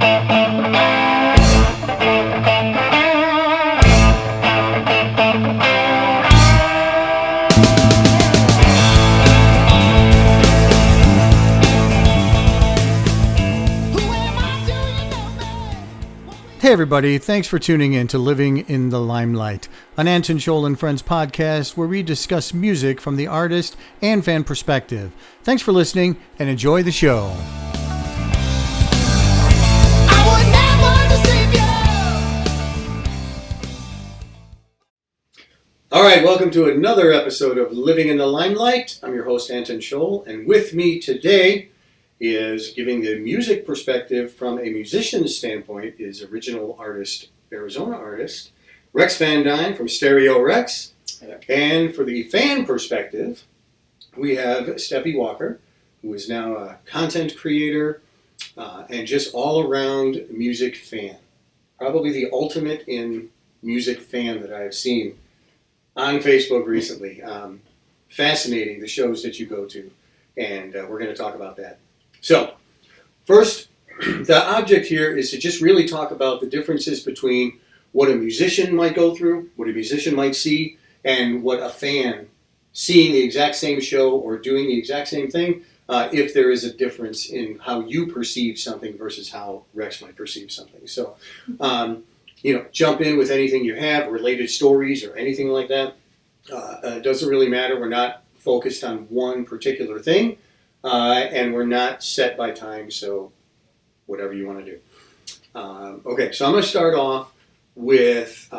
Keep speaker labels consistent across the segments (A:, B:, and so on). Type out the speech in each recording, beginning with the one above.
A: Hey everybody, thanks for tuning in to Living in the Limelight, an Anton Scholl and Friends podcast where we discuss music from the artist and fan perspective. Thanks for listening and enjoy the show. All right, welcome to another episode of Living in the Limelight. I'm your host, Anton Scholl, and with me today is giving the music perspective from a musician's standpoint is original artist, Arizona artist, Rex Van Dine from Stereo Rex. And for the fan perspective, we have Stephy Walker, who is now a content creator and just all-around music fan. Probably the ultimate in music fan that I've seen on Facebook recently. Fascinating, the shows that you go to, and we're going to talk about that. So, first, the object here is to just really talk about the differences between what a musician might go through, what a musician might see, and what a fan seeing the exact same show or doing the exact same thing, if there is a difference in how you perceive something versus how Rex might perceive something. So, jump in with anything you have, related stories or anything like that. It doesn't really matter. We're not focused on one particular thing. And we're not set by time, so whatever you want to do. Okay, so I'm going to start off with,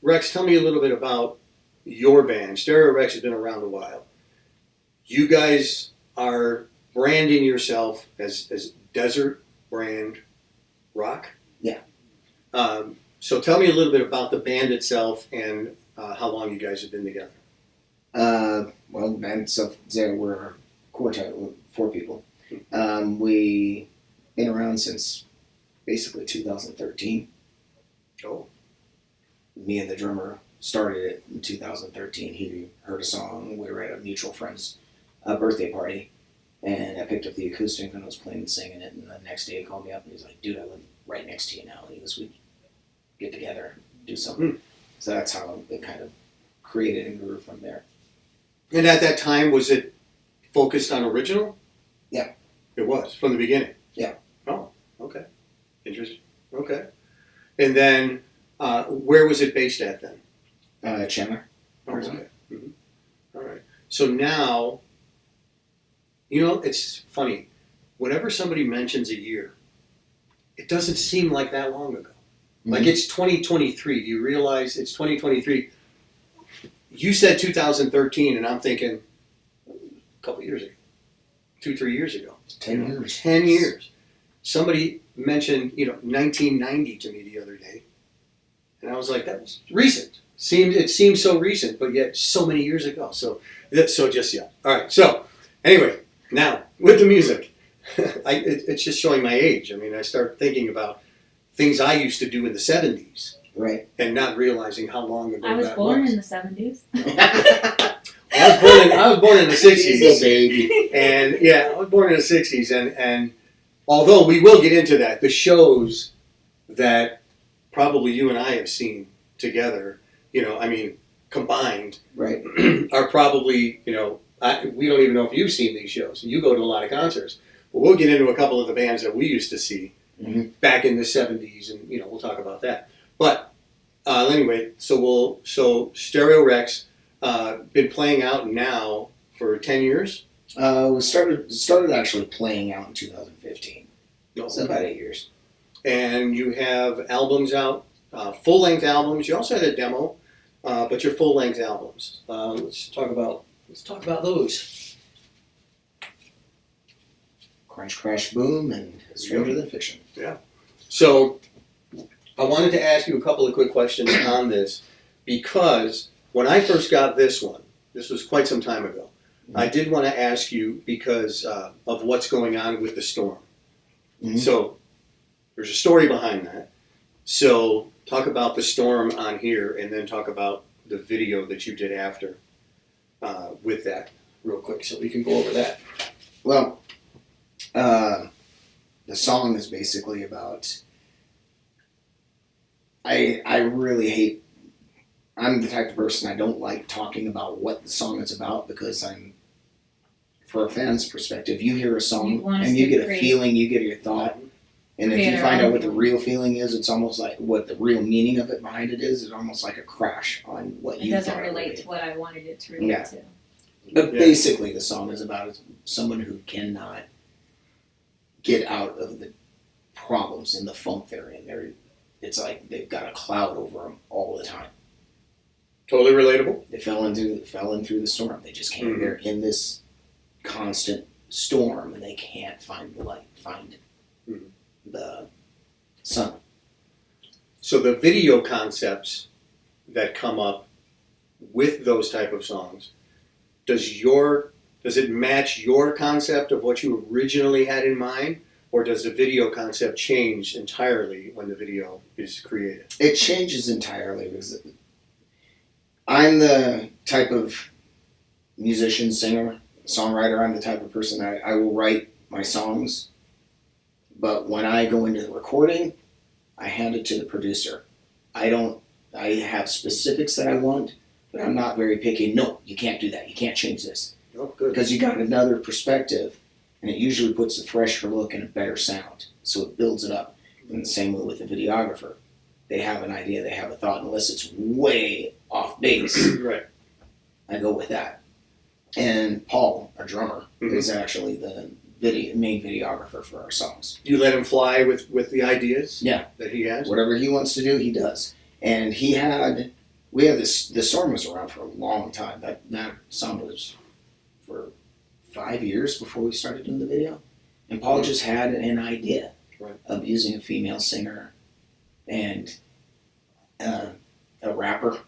A: Rex, tell me a little bit about your band. Stereo Rex has been around a while. You guys are branding yourself as desert brand rock?
B: Yeah.
A: So tell me a little bit about the band itself and how long you guys have been together.
B: Well, the band itself, we're quartet, 4 people. We been around since basically 2013.
A: Oh.
B: Me and the drummer started it in 2013. He heard a song. We were at a mutual friend's birthday party, and I picked up the acoustic and I was playing and singing it. And the next day he called me up and he's like, "Dude, I live right next to you now." And he goes, "We get together, do something." So that's how it kind of created and grew from there.
A: And at that time, was it focused on original?
B: Yeah.
A: It was, from the beginning?
B: Yeah.
A: Oh, okay. Interesting. Okay. And then, where was it based at then?
B: Chandler.
A: Oh, okay. Mm-hmm. All right. So now, it's funny. Whenever somebody mentions a year, it doesn't seem like that long ago. Mm-hmm. Like, it's 2023. Do you realize it's 2023? You said 2013, and I'm thinking a couple years ago. 2-3 years ago.
B: 10 years.
A: 10 years. Somebody mentioned, 1990 to me the other day. And I was like, that was recent. It seemed so recent, but yet so many years ago. So just, yeah. All right. So, anyway, now, with the music, it's just showing my age. I mean, I start thinking about things I used to do in the 70s.
B: Right.
A: And not realizing how long ago
C: I was
A: that
C: born
A: was.
C: in the 70s.
A: I was born in the 60s.
B: Baby.
A: And yeah, I was born in the 60s. And although we will get into that, the shows that probably you and I have seen together, combined,
B: right,
A: are probably, we don't even know if you've seen these shows. You go to a lot of concerts. But we'll get into a couple of the bands that we used to see back in the 70s, and, we'll talk about that. But anyway, so Stereo Rex, been playing out now for 10 years?
B: We started actually playing out in 2015.
A: Oh,
B: so about 8 years.
A: And you have albums out, full-length albums. You also had a demo, but your full-length albums. Let's talk about those.
B: Crunch, Crash, Boom, and Stranger Than Fiction.
A: Yeah. So I wanted to ask you a couple of quick questions on this, because when I first got this one, this was quite some time ago, I did want to ask you because of what's going on with the storm. Mm-hmm. So there's a story behind that. So talk about the storm on here, and then talk about the video that you did after with that real quick, so we can go over that.
B: Well, the the song is basically about. I really hate. I'm the type of person I don't like talking about what the song is about because for a fan's perspective, you hear a song and you get a feeling, you get your thought, and if you find out what the real feeling is, it's almost like what the real meaning of it behind it is. It's almost like a crash on what you thought. It doesn't relate
C: to what I wanted it to relate to.
B: But basically, the song is about someone who cannot get out of the problems and the funk they're in. It's like they've got a cloud over them all the time.
A: Totally relatable.
B: They fell in through the storm. They just can't. They're in this constant storm, and they can't find the light, find the sun.
A: So the video concepts that come up with those type of songs, does it match your concept of what you originally had in mind, or does the video concept change entirely when the video is created?
B: It changes entirely because I'm the type of musician, singer, songwriter. I'm the type of person that I will write my songs, but when I go into the recording, I hand it to the producer. I have specifics that I want, but I'm not very picky. No, you can't do that. You can't change this.
A: Oh, good.
B: Because you got another perspective, and it usually puts a fresher look and a better sound. So it builds it up. In the same way with the videographer. They have an idea, they have a thought, unless it's way off base.
A: Right.
B: I go with that. And Paul, our drummer, is actually the main videographer for our songs.
A: You let him fly with the ideas that he has?
B: Whatever he wants to do, he does. And the storm was around for a long time. That song was for 5 years before we started doing the video. And Paul just had an idea of using a female singer and a rapper.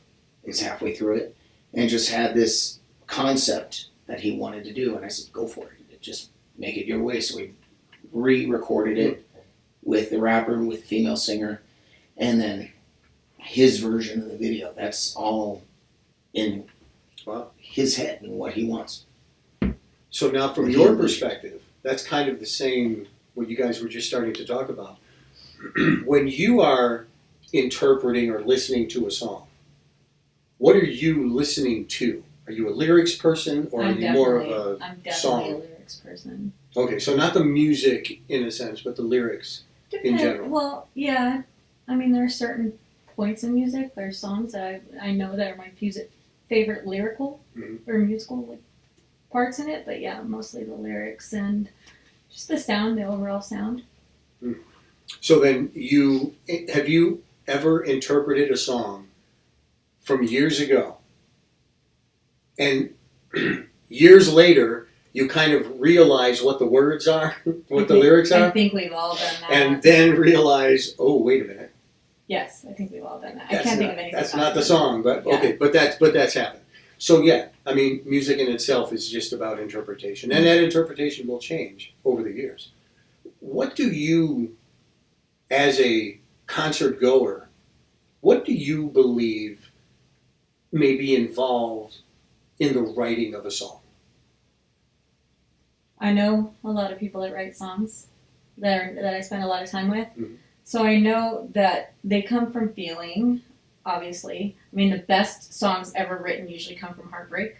B: He's halfway through it. And just had this concept that he wanted to do. And I said, go for it. Just make it your way. So we re-recorded it with the rapper, with the female singer. And then his version of the video. That's all in his head and what he wants.
A: So now from your perspective, that's kind of the same what you guys were just starting to talk about. When you are interpreting or listening to a song, what are you listening to? Are you a lyrics person or are you more of a
C: I'm definitely
A: song?
C: a lyrics person.
A: Okay, so not the music in a sense, but the lyrics in general.
C: Well, yeah. I mean, there are certain points in music, there are songs that I know that are my favorite lyrical or musical parts in it, but yeah, mostly the lyrics and just the sound, the overall sound.
A: So then have you ever interpreted a song from years ago and years later you kind of realize what the words are, what the lyrics are?
C: I think we've all done that.
A: And then realize, oh, wait a minute.
C: Yes, I think we've all done that. I can't think of anything.
A: That's not the song, but okay, but that's happened. So yeah, I mean, music in itself is just about interpretation, and that interpretation will change over the years. What do you, as a concert goer, what do you believe may be involved in the writing of a song?
C: I know a lot of people that write songs that I spend a lot of time with. So I know that they come from feeling, obviously. I mean, the best songs ever written usually come from heartbreak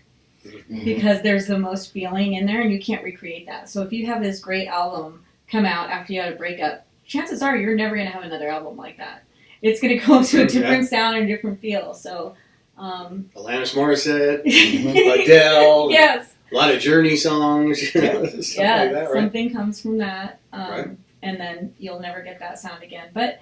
C: because there's the most feeling in there and you can't recreate that. So if you have this great album come out after you had a breakup, chances are you're never going to have another album like that. It's going to go to a different sound and a different feel. So,
A: Alanis Morissette, Adele,
C: yes.
A: A lot of Journey songs, stuff like that, right?
C: Something comes from that. And then you'll never get that sound again. But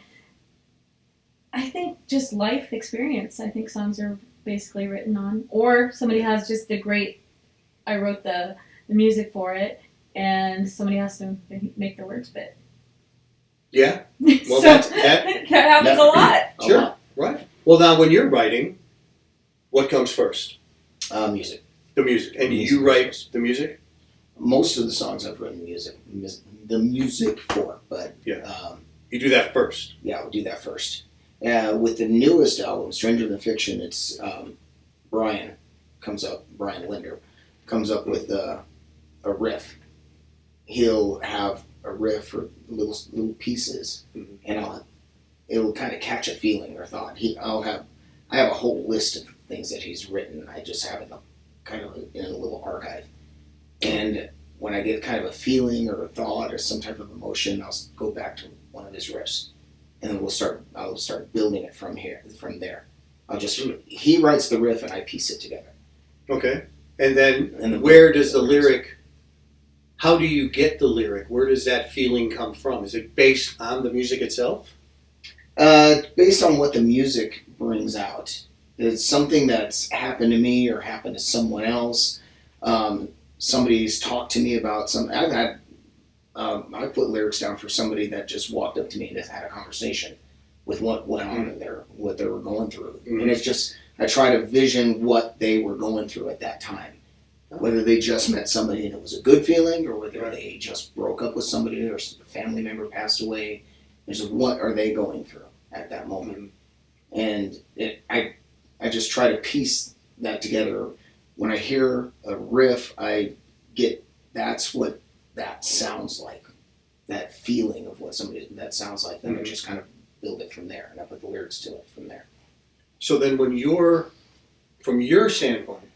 C: I think just life experience. I think songs are basically written on. Or somebody has just I wrote the music for it, and somebody has to make the words fit.
A: Yeah. Well,
C: so that happens a lot.
A: Sure. Right. Well, now when you're writing, what comes first?
B: Music.
A: The music. And you write the music?
B: Most of the songs I've written the music for, but
A: you do that first.
B: Yeah, we'll do that first. With the newest album, Stranger Than Fiction, it's Brian Linder comes up with a riff. He'll have a riff or little pieces,
A: Mhm.
B: and it'll kind of catch a feeling or thought. I have a whole list of things that he's written. I just have it in a little archive, and when I get kind of a feeling or a thought or some type of emotion, I'll go back to one of his riffs, and then I'll start building it from there. He writes the riff and I piece it together.
A: Okay. And then where does the lyric, how do you get the lyric? Where does that feeling come from? Is it based on the music itself?
B: Based on what the music brings out. It's something that's happened to me or happened to someone else. Somebody's talked to me about something. I put lyrics down for somebody that just walked up to me and just had a conversation with what went on in there, what they were going through.
A: Mm-hmm.
B: And it's just, I try to vision what they were going through at that time. Whether they just met somebody and it was a good feeling, or whether they just broke up with somebody or a family member passed away. What are they going through at that moment? And I just try to piece that together. When I hear a riff, I get that's what that sounds like, that feeling of what somebody that sounds like. Then I just kind of build it from there, and I put the lyrics to it from there.
A: So then from your standpoint,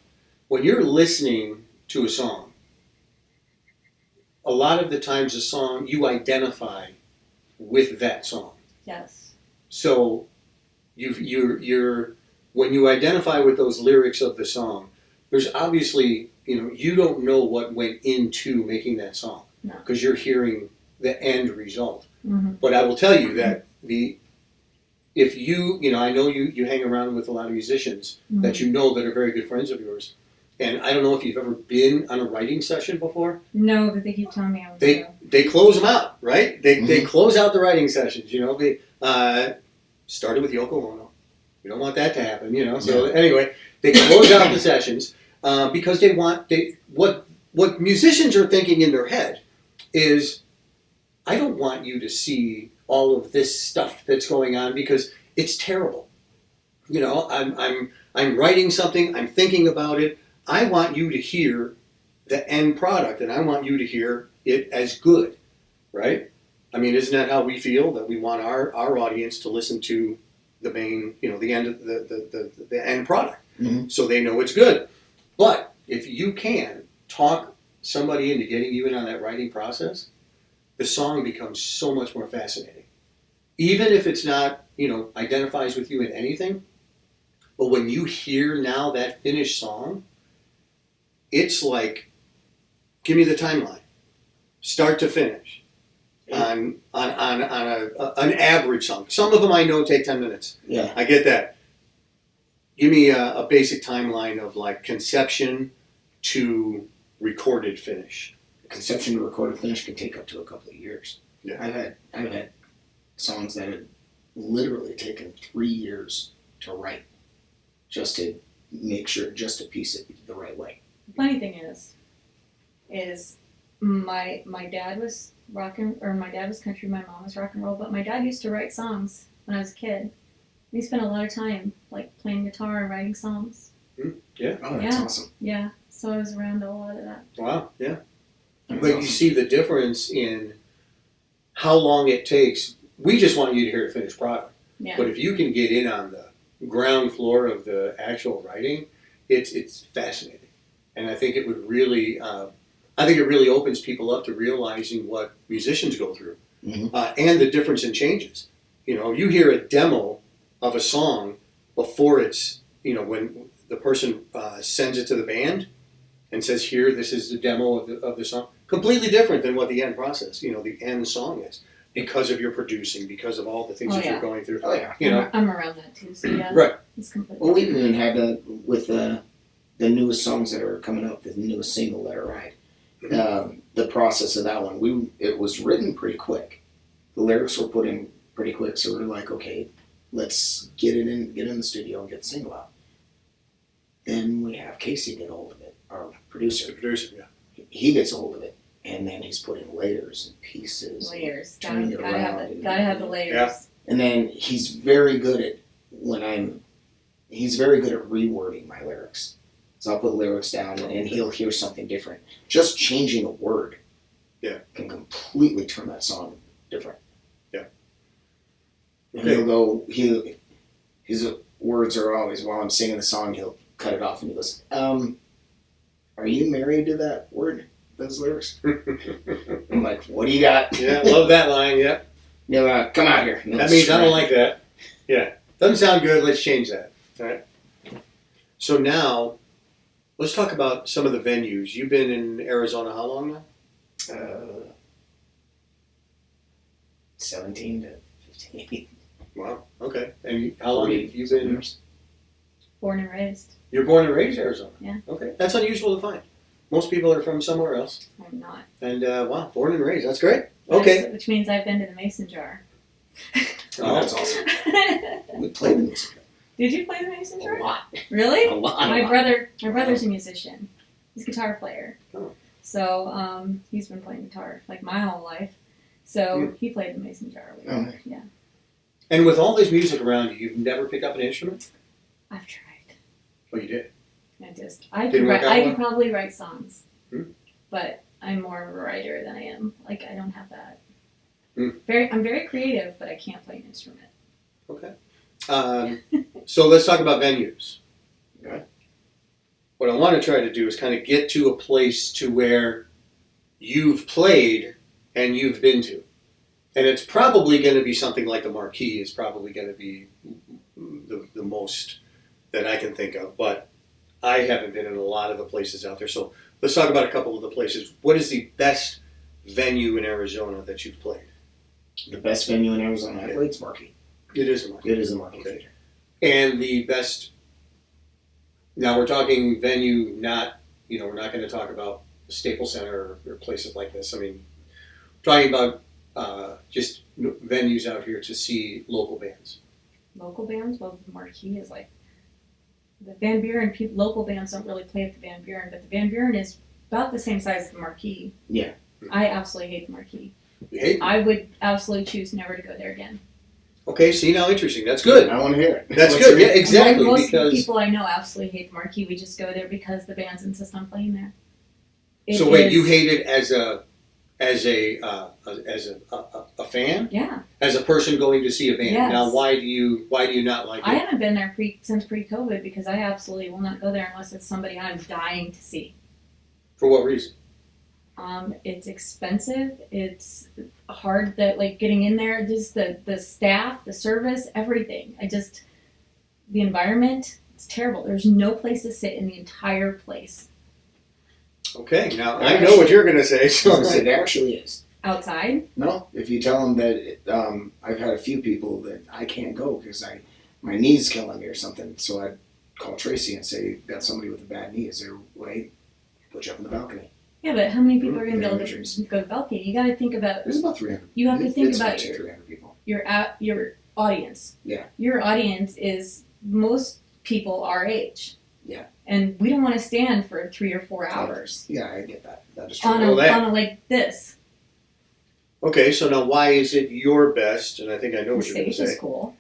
A: when you're listening to a song, a lot of the times the song, you identify with that song.
C: Yes.
A: So you're when you identify with those lyrics of the song, there's obviously, you don't know what went into making that song because you're hearing the end result.
C: Mm-hmm.
A: But I will tell you that if I know you hang around with a lot of musicians
C: Mm-hmm.
A: that that are very good friends of yours. And I don't know if you've ever been on a writing session before.
C: No, but they keep telling me I was
A: They close them out, right? They
B: Mm-hmm.
A: close out the writing sessions. They started with Yoko Ono. You don't want that to happen, So anyway, they close out the sessions because what musicians are thinking in their head is, I don't want you to see all of this stuff that's going on because it's terrible. I'm writing something. I'm thinking about it. I want you to hear the end product, and I want you to hear it as good, right? I mean, isn't that how we feel? That we want our audience to listen to the main, the end of the end product, so they know it's good. But if you can talk somebody into getting you in on that writing process, the song becomes so much more fascinating. Even if it's not, identifies with you in anything, but when you hear now that finished song, it's like, give me the timeline, start to finish, on an average song. Some of them I know take 10 minutes.
B: Yeah,
A: I get that. Give me a basic timeline of like conception to recorded finish.
B: conception to recorded finish can take up to a couple of years.
A: Yeah.
B: I've had songs that had literally taken 3 years to write, just to make sure, just to piece it the right way.
C: The funny thing is my dad was my dad was country, my mom was rock and roll, but my dad used to write songs when I was a kid. We spent a lot of time like playing guitar and writing songs.
A: Yeah.
B: Oh, that's awesome.
C: Yeah, so I was around a lot of that.
A: Wow. Yeah.
B: That's
A: But
B: awesome.
A: you see the difference in how long it takes. We just want you to hear the finished product.
C: Yeah.
A: But if you can get in on the ground floor of the actual writing, it's fascinating. And I think it would really, opens people up to realizing what musicians go through, and the difference in changes. You hear a demo of a song before it's, when the person sends it to the band and says, "Here, this is the demo of the song." Completely different than what the end process, the end song is, because of your producing, because of all the things you're going through.
B: Oh yeah.
C: I'm around that too, so yeah.
A: Right.
C: It's completely
B: Well, we've even had with the newest songs that are coming up, the newest single, "Let It Ride." The process of that one, it was written pretty quick. The lyrics were put in pretty quick, so we were like, okay, let's get in the studio and get the single out. Then we have Casey get a hold of it, our producer.
A: Yeah.
B: He gets a hold of it, and then he's putting layers and pieces.
C: layers.
B: turning it
C: Gotta
B: around.
C: have the layers.
A: Yeah.
B: And then he's very good at rewording my lyrics. So I'll put lyrics down and he'll hear something different. Just changing a word can completely turn that song different.
A: Yeah.
B: And
A: Okay.
B: he'll go, his words are always, while I'm singing the song, he'll cut it off and he goes, are you married to that word, those lyrics? I'm like, what do you got?
A: Yeah, love that line, yeah.
B: No, come out here.
A: That means I don't like that. Yeah. Doesn't sound good, let's change that. All right. So now, let's talk about some of the venues. You've been in Arizona how long now?
B: 17 to 15.
A: Wow, okay. And how long have you been?
B: Years.
C: Born and raised.
A: You're born and raised in Arizona?
C: Yeah.
A: Okay. That's unusual to find. Most people are from somewhere else.
C: I'm not.
A: And wow, born and raised. That's great. Okay.
C: Which means I've been to the Mason Jar.
B: Oh, that's awesome. We played the music
C: Did you play the Mason
B: a
C: Jar?
B: lot.
C: Really?
B: A lot.
C: My brother's a musician. He's a guitar player.
A: Oh.
C: So he's been playing guitar like my whole life. So he played the Mason Jar.
B: Oh.
C: Yeah.
A: And with all this music around you, you've never picked up an instrument?
C: I've tried.
A: Oh, you did?
C: I
A: Didn't work out
C: I
A: well?
C: could probably write songs,
A: Hmm.
C: but I'm more of a writer than I am. Like I don't have that.
A: Hmm.
C: I'm very creative, but I can't play an instrument.
A: Okay. So let's talk about venues.
B: Okay.
A: What I want to try to do is kind of get to a place to where you've played and you've been to. And it's probably going to be something like the Marquee is probably going to be the most that I can think of. But I haven't been in a lot of the places out there. So let's talk about a couple of the places. What is the best venue in Arizona that you've played?
B: The best venue in Arizona I played is Marquee.
A: It is the Marquee.
B: It is the Marquee
A: Okay.
B: Theater.
A: And the best, now we're talking venue, not, we're not going to talk about the Staples Center or places like this. I mean, talking about just venues out here to see local bands.
C: Local bands, well, the Marquee is like the Van Buren. Local bands don't really play at the Van Buren, but the Van Buren is about the same size as the Marquee.
B: Yeah.
C: I absolutely hate the Marquee.
A: You hate them?
C: I would absolutely choose never to go there again.
A: Okay, see, now interesting. That's good.
B: I want to hear it.
A: That's
B: Let's
A: good.
B: hear
A: Yeah,
B: it.
A: exactly.
C: Most of the
A: Because
C: people I know absolutely hate the Marquee. We just go there because the bands insist on playing there.
A: so wait, you hate it as a fan?
C: Yeah.
A: As a person going to see a band.
C: Yes.
A: Now, why do you not like
C: I
A: it?
C: haven't been there since pre-COVID because I absolutely will not go there unless it's somebody I'm dying to see.
A: For what reason?
C: It's expensive. It's hard getting in there. Just the staff, the service, everything. The environment. It's terrible. There's no place to sit in the entire place.
A: Okay, now I know what you're going to say. So
B: It actually is.
C: Outside?
B: No, if you tell them that I've had a few people that I can't go because my knee's killing me or something. So I'd call Tracy and say, got somebody with a bad knee. Is there a way? Put you up on the balcony.
C: Yeah, but how many people are going to be able
B: Injuries.
C: to go to the balcony? You got to think about.
B: There's about 300.
C: You have to think
B: It's
C: about
B: 300 people.
C: your audience.
B: Yeah.
C: Your audience is most people our age.
B: Yeah.
C: And we don't want to stand for 3 or 4 hours
B: Yeah, I get that. That is true.
C: on a like this.
A: Okay, so now why is it your best? And I think I know
C: The
A: what you're going to
C: stage
A: say.
C: is cool.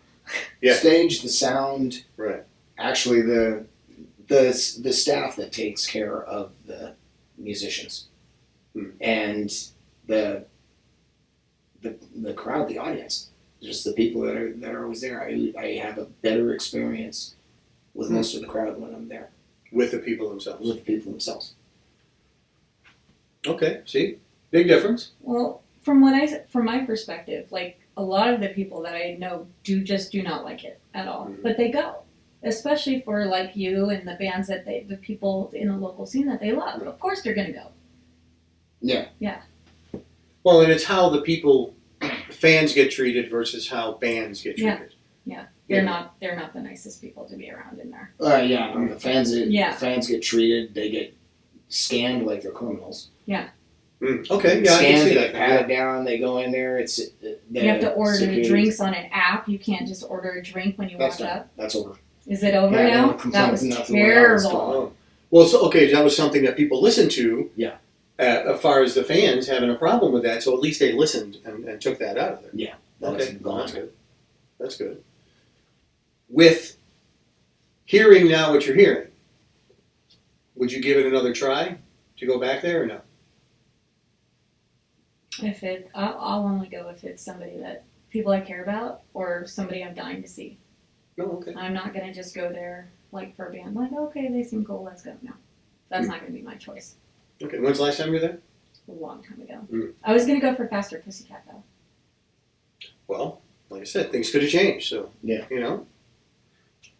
A: Yeah.
B: Stage, the sound,
A: Right.
B: actually the staff that takes care of the musicians, and the crowd, the audience, just the people that are always there. I have a better experience with most of the crowd when I'm there.
A: With the people themselves.
B: With the people themselves.
A: Okay, see? Big difference.
C: Well, from my perspective, like a lot of the people that I know do not like it at all, but they go, especially for like you and the bands that the people in the local scene that they love. Of course, they're gonna go.
B: Yeah.
C: Yeah.
A: Well, and it's how the fans get treated versus how bands get
C: Yeah.
A: treated.
C: Yeah. They're not the nicest people to be around in there.
B: Yeah. The fans.
C: Yeah.
B: Fans get treated. They get scanned like they're criminals.
A: Okay, yeah, I can
B: Scanned,
A: see
B: they
A: that.
B: get patted down. They go in there.
C: You have to order the drinks on an app. You can't just order a drink when you
B: That's
C: walk
B: done.
C: up.
B: That's over.
C: Is it over
B: Yeah,
C: now?
B: no complaints,
C: That was
B: nothing like that was
C: terrible.
A: Oh. Well, so, okay, that was something that people listened to.
B: Yeah.
A: As far as the fans having a problem with that, so at least they listened and took that out of there.
B: Yeah.
A: Okay,
B: That's
A: well,
B: gone.
A: that's good. That's good. With hearing now what you're hearing, would you give it another try to go back there or no?
C: I'll only go if it's somebody that people I care about or somebody I'm dying to see.
A: No, okay.
C: I'm not gonna just go there like for a band. Like, okay, they seem cool, let's go. No, that's not gonna be my choice.
A: Okay. When's the last time you were there?
C: A long time ago.
A: Mm.
C: I was gonna go for Faster Pussycat though.
A: Well, like I said, things could have changed. So
B: Yeah.
A: you know,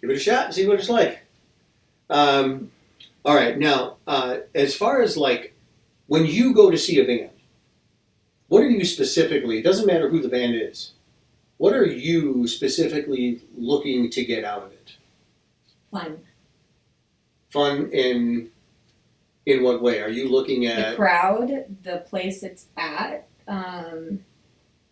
A: give it a shot and see what it's like. All right. Now, as far as like when you go to see a band, what are you specifically? It doesn't matter who the band is. What are you specifically looking to get out of it?
C: Fun.
A: Fun in what way? Are you looking
C: The
A: at?
C: crowd, the place it's at.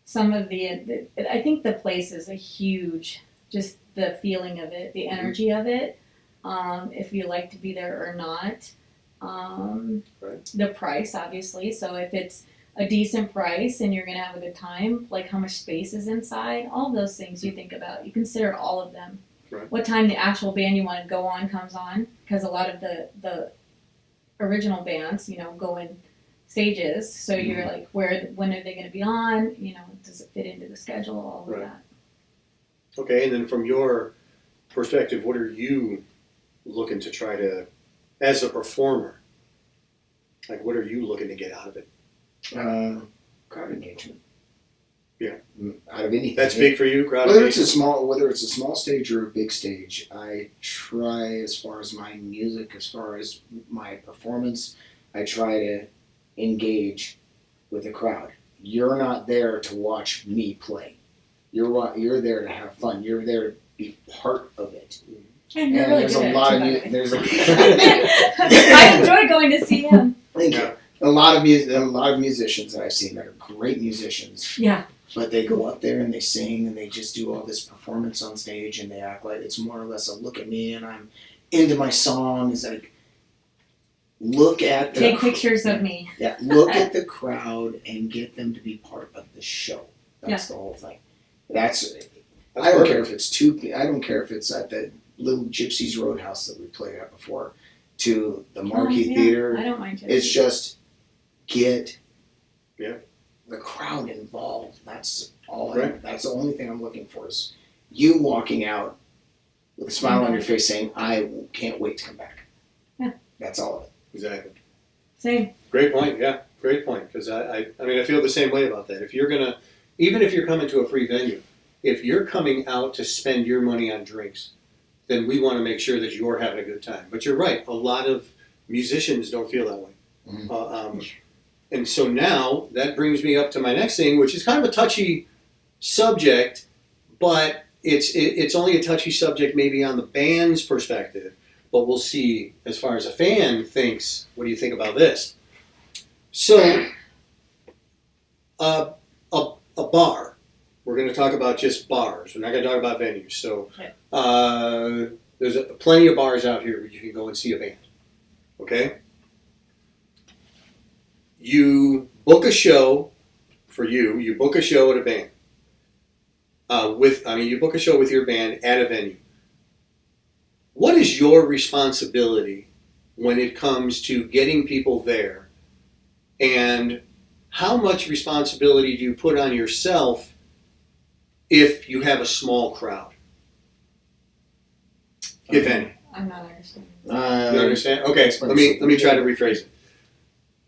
C: Some of I think the place is a huge, just the feeling of it, the energy of it. If you like to be there or not.
A: Right.
C: The price, obviously. So if it's a decent price and you're going to have a good time, like how much space is inside, all those things you think about. You consider all of them.
A: Right.
C: What time the actual band you want to go on comes on, because a lot of the original bands, go in stages. So you're like, when are they going to be on? Does it fit into the schedule? All of that.
A: Okay, and then from your perspective, what are you looking to try to, as a performer, like what are you looking to get out of it?
B: Crowd engagement.
A: Yeah.
B: Out of anything.
A: That's big for you, crowd
B: whether
A: engagement?
B: it's a small stage or a big stage, I try, as far as my music, as far as my performance, I try to engage with the crowd. You're not there to watch me play. You're there to have fun. You're there to be part of it.
C: And you're really
B: there's
C: good
B: a
C: at
B: lot
C: it,
B: of
C: too, by
B: there's
C: the way. I enjoy going to see him.
B: Thank you. A lot of musicians that I've seen that are great musicians.
C: Yeah.
B: But they go up there and they sing and they just do all this performance on stage and they act like it's more or less a look at me and I'm into my song. It's like, look at the
C: Take pictures of me.
B: Yeah, look at the crowd and get them to be part of the show. That's the whole thing. I don't care if it's I don't care if it's at the Little Gypsies Roadhouse that we played at before, to the Marquee Theater.
C: I don't mind it.
B: It's just get the crowd involved. That's all. That's the only thing I'm looking for is you walking out with a smile on your face saying, I can't wait to come back.
C: Yeah.
B: That's all of it.
A: Exactly.
C: Same.
A: Great point. Yeah, great point. Because I feel the same way about that. If you're gonna, even if you're coming to a free venue, if you're coming out to spend your money on drinks, then we want to make sure that you're having a good time. But you're right. A lot of musicians don't feel that way. Mm-hmm. And so now that brings me up to my next thing, which is kind of a touchy subject, but it's only a touchy subject maybe on the band's perspective. But we'll see as far as a fan thinks. What do you think about this? So, a bar. We're going to talk about just bars. We're not going to talk about venues. So, there's plenty of bars out here where you can go and see a band. Okay? You book a show for you. You book a show at a band. You book a show with your band at a venue. What is your responsibility when it comes to getting people there? And how much responsibility do you put on yourself if you have a small crowd? If any.
C: I'm not understanding.
A: You understand? Okay, let me try to rephrase it.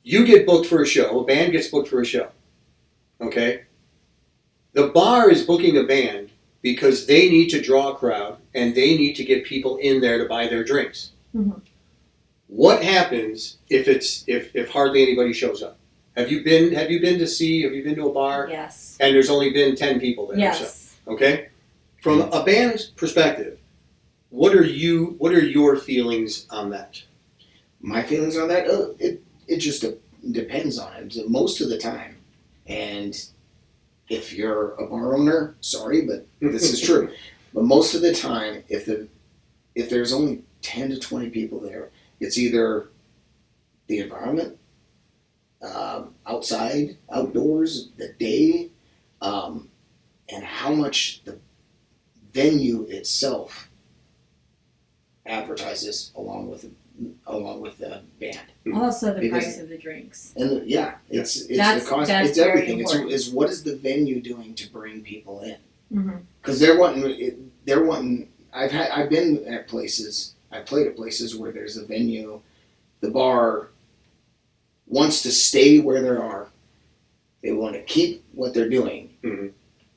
A: You get booked for a show, a band gets booked for a show. Okay? The bar is booking a band because they need to draw a crowd and they need to get people in there to buy their drinks.
C: Mm-hmm.
A: What happens if hardly anybody shows up? Have you been to a bar?
C: Yes.
A: And there's only been 10 people there.
C: Yes.
A: Or so, okay? From a band's perspective, what are your feelings on that?
B: My feelings on that? It just depends on it. Most of the time, and if you're a bar owner, sorry, but this is true. But most of the time, if there's only 10 to 20 people there, it's either the environment, outside, outdoors, the day, and how much the venue itself advertises along with along with the band.
C: Also, the
B: Because-
C: price of the drinks.
B: And it's
C: That's-
B: the cost.
C: that's
B: It's
C: very
B: everything.
C: important.
B: It's what is the venue doing to bring people in?
C: Mm-hmm.
B: Because they're wanting. I've been at places. I've played at places where there's a venue, the bar wants to stay where they are. They want to keep what they're doing.
A: Mm-hmm.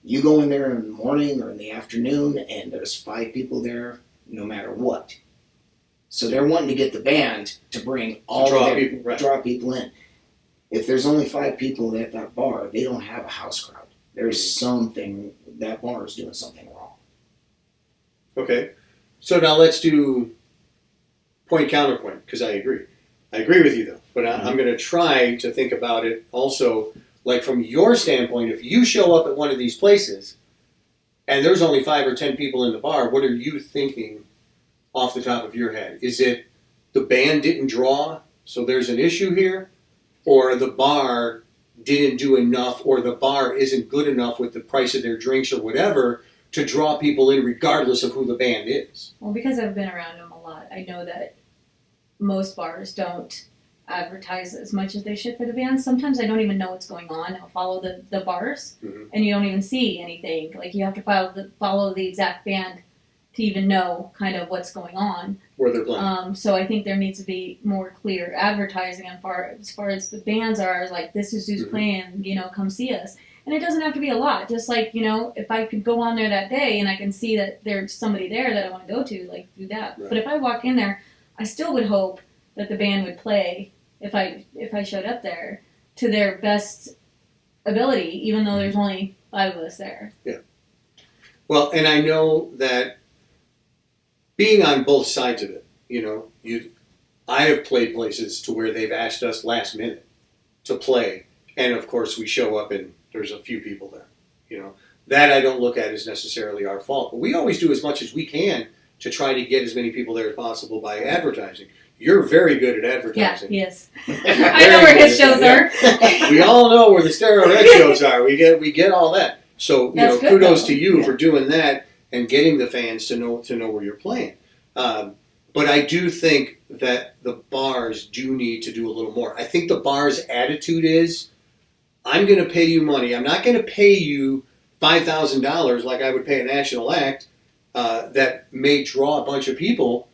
B: You go in there in the morning or in the afternoon, and there's 5 people there, no matter what. So they're wanting to get the band to bring all
A: draw
B: of their,
A: people, right.
B: draw people in. If there's only 5 people at that bar, they don't have a house crowd. There's something, that bar is doing something wrong.
A: Okay. So now let's do point counterpoint, because I agree. I agree with you though, but I'm going to try to think about it also, like from your standpoint, if you show up at one of these places and there's only 5 or 10 people in the bar, what are you thinking off the top of your head? Is it the band didn't draw, so there's an issue here? Or the bar didn't do enough, or the bar isn't good enough with the price of their drinks or whatever to draw people in regardless of who the band is?
C: Well, because I've been around them a lot, I know that most bars don't advertise as much as they should for the bands. Sometimes I don't even know what's going on. I'll follow the bars, and you don't even see anything. Like, you have to follow the exact band to even know kind of what's going on.
A: Where they're playing.
C: So I think there needs to be more clear advertising as far as the bands are, like, this is who's playing, come see us. And it doesn't have to be a lot. Just like, if I could go on there that day and I can see that there's somebody there that I want to go to, like, do that.
A: Right.
C: But if I walk in there, I still would hope that the band would play, if I showed up there, to their best ability, even though there's only 5 of us there.
A: Yeah. Well, and I know that being on both sides of it, I have played places to where they've asked us last minute to play, and of course we show up and there's a few people there. That I don't look at as necessarily our fault, but we always do as much as we can to try to get as many people there as possible by advertising. You're very good at advertising.
C: Yeah, yes. I know where his shows are.
A: We all know where the Stereo Rex shows are. We get all that. So
C: That's good,
A: kudos
C: though.
A: to you for doing that and getting the fans to know where you're playing. But I do think that the bars do need to do a little more. I think the bar's attitude is, I'm going to pay you money. I'm not going to pay you $5,000 like I would pay a national act that may draw a bunch of people.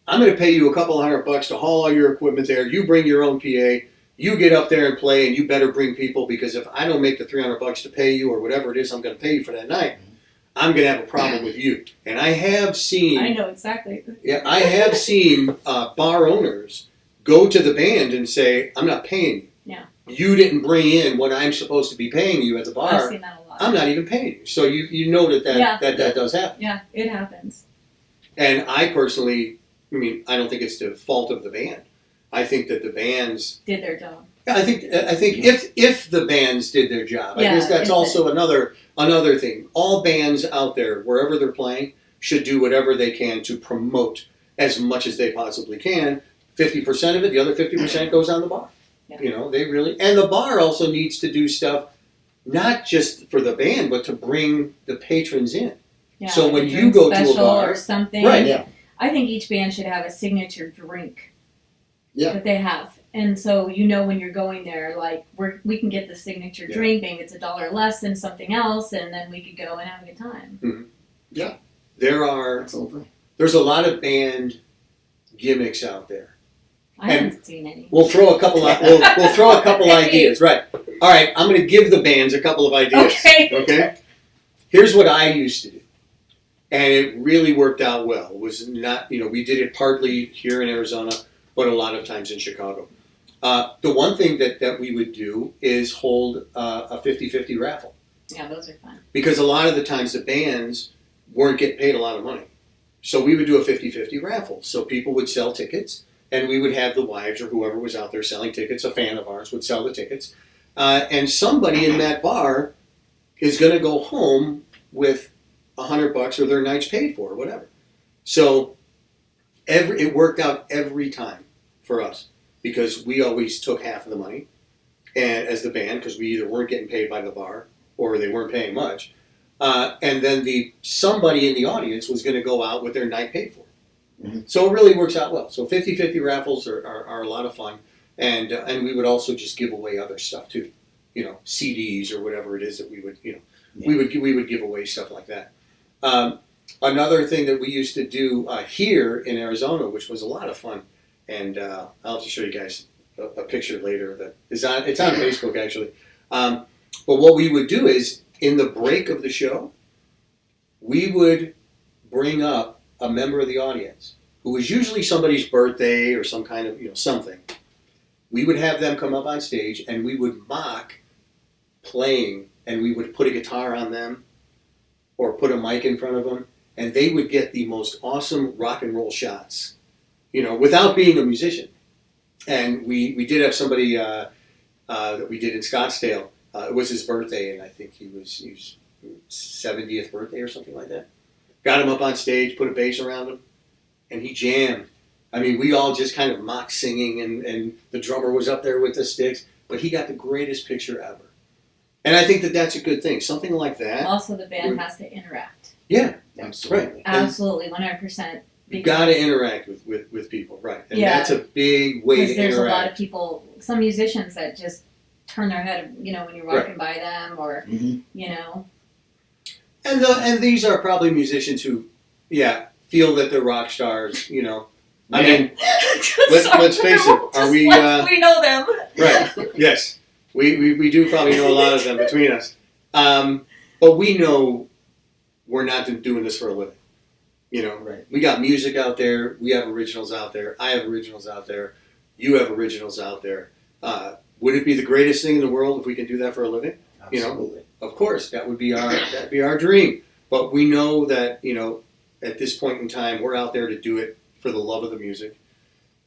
A: I'm going to pay you a couple $100 to haul all your equipment there. You bring your own PA. You get up there and play, and you better bring people, because if I don't make the $300 to pay you or whatever it is I'm going to pay you for that night, I'm going to have a problem with you. And I have seen...
C: I know exactly.
A: Yeah, I have seen bar owners go to the band and say, I'm not paying you.
C: Yeah.
A: You didn't bring in what I'm supposed to be paying you at the bar.
C: I've seen that a lot.
A: I'm not even paying you. So you know that does happen.
C: Yeah, it happens.
A: And I personally, I don't think it's the fault of the band. I think that the bands...
C: Did their job.
A: I think if the bands did their job, I
C: Yeah,
A: guess that's also another thing. All bands out there, wherever they're playing, should do whatever they can to promote as much as they possibly can. 50% of it, the other 50% goes on the bar.
C: Yeah.
A: They really, and the bar also needs to do stuff not just for the band, but to bring the patrons in.
C: Yeah,
A: So
C: like
A: when
C: a
A: you
C: drink
A: go to a
C: special
A: bar-
C: or something,
A: Right,
B: yeah.
C: I think each band should have a signature drink
B: Yeah.
C: that they have. And so when you're going there, like, we can get the signature
A: Yeah.
C: drink, maybe it's $1 less than something else, and then we could go and have a good time.
A: There's a lot of band gimmicks out there.
C: I
A: And
C: haven't seen any.
A: We'll throw a couple. We'll throw a couple ideas. Right. All right. I'm going to give the bands a couple of ideas.
C: Okay.
A: Here's what I used to do, and it really worked out well. It was not, we did it partly here in Arizona, but a lot of times in Chicago. The one thing that we would do is hold a 50-50 raffle,
C: Yeah, those are fun.
A: because a lot of the times the bands weren't getting paid a lot of money. So we would do a 50-50 raffle. So people would sell tickets, and we would have the wives or whoever was out there selling tickets, a fan of ours, would sell the tickets. And somebody in that bar is going to go home with $100 or their night's paid for or whatever. So it worked out every time for us, because we always took half of the money, and as the band, because we either weren't getting paid by the bar or they weren't paying much. And then somebody in the audience was going to go out with their night paid for.
B: Mm-hmm.
A: So it really works out well. So 50-50 raffles are a lot of fun. And we would also just give away other stuff too, CDs or whatever it is that we would, we would give away stuff like that. Another thing that we used to do here in Arizona, which was a lot of fun, and I'll have to show you guys a picture later that is on. It's on Facebook actually. But what we would do is in the break of the show, we would bring up a member of the audience who was usually somebody's birthday or some kind of something. We would have them come up on stage and we would mock playing, and we would put a guitar on them or put a mic in front of them, and they would get the most awesome rock and roll shots, without being a musician. And we did have somebody that we did in Scottsdale. It was his birthday, and I think he was 70th birthday or something like that. Got him up on stage, put a bass around him, and he jammed. I mean, we all just kind of mock singing, and the drummer was up there with the sticks, but he got the greatest picture ever. And I think that that's a good thing. Something like that.
C: Also, the band has to interact.
A: Yeah,
B: absolutely.
A: Right.
C: Absolutely, 100%.
A: You got to interact with people, right? And that's a big way to interact.
C: Because there's a lot of people, some musicians that just turn their head, when you're walking by them, or
A: And these are probably musicians who, feel that they're rock stars. I mean, let's face it. Are we?
C: We know them.
A: Right. Yes, we do probably know a lot of them between us. But we know we're not doing this for a living.
B: Right.
A: We got music out there. We have originals out there. I have originals out there. You have originals out there. Would it be the greatest thing in the world if we can do that for a living?
B: Absolutely.
A: Of course, that'd be our dream. But we know that at this point in time, we're out there to do it for the love of the music,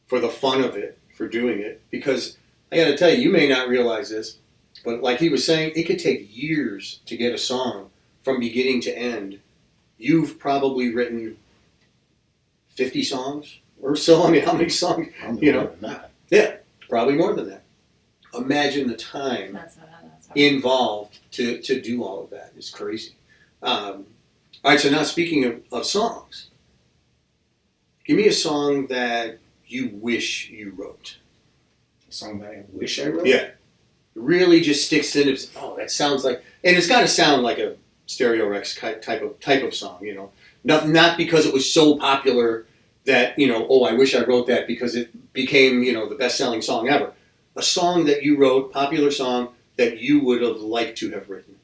A: for the fun of it, for doing it. Because I got to tell you, you may not realize this, but like he was saying, it could take years to get a song from beginning to end. You've probably written 50 songs or so. I mean, how many songs?
B: Probably more than that.
A: Yeah, probably more than that. Imagine the time involved to do all of that. It's crazy. All right, so now speaking of songs, give me a song that you wish you wrote.
B: A song that I wish I wrote?
A: Yeah. It really just sticks in. That sounds like, and it's got to sound like a Stereo Rex type of song, Not because it was so popular that, I wish I wrote that because it became, the best-selling song ever. A song that you wrote, popular song, that you would have liked to have written.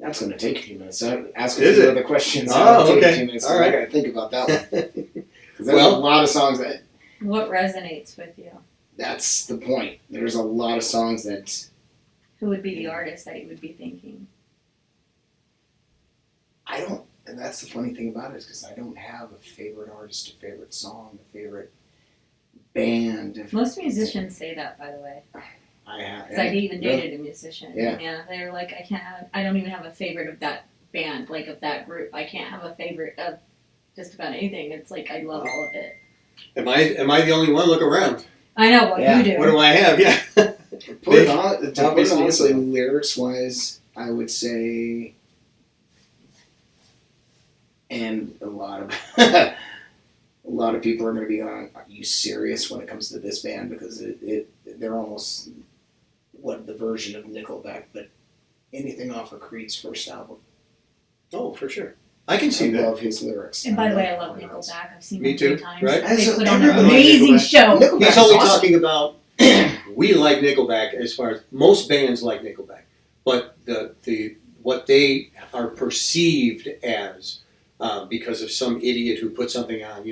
B: That's going to take a few minutes. Ask a few other questions.
A: Oh, okay.
B: A few minutes.
A: All right.
B: I got to think about that one. Because there's a lot of songs that...
C: What resonates with you?
B: That's the point. There's a lot of songs that...
C: Who would be the artist that you would be thinking?
B: I don't... And that's the funny thing about it, is because I don't have a favorite artist, a favorite song, a favorite band.
C: Most musicians say that, by the way.
B: I have.
C: Because I even dated a musician.
B: Yeah.
C: They're like, I don't even have a favorite of that band, like of that group. I can't have a favorite of just about anything. It's like, I love all of it.
A: Am I the only one? Look around.
C: I know what you do.
A: What do I have? Yeah.
B: Put it honestly, lyrics-wise, I would say... And a lot of people are going to be going, are you serious when it comes to this band? Because they're almost the version of Nickelback, but anything off of Creed's first album.
A: Oh, for sure. I can see that.
B: I love his lyrics.
C: And by the way, I love Nickelback. I've seen them 3 times.
A: Right?
C: They put on an amazing show.
A: He's only talking about we like Nickelback as far as most bands like Nickelback, but the what they are perceived as. Because of some idiot who put something on,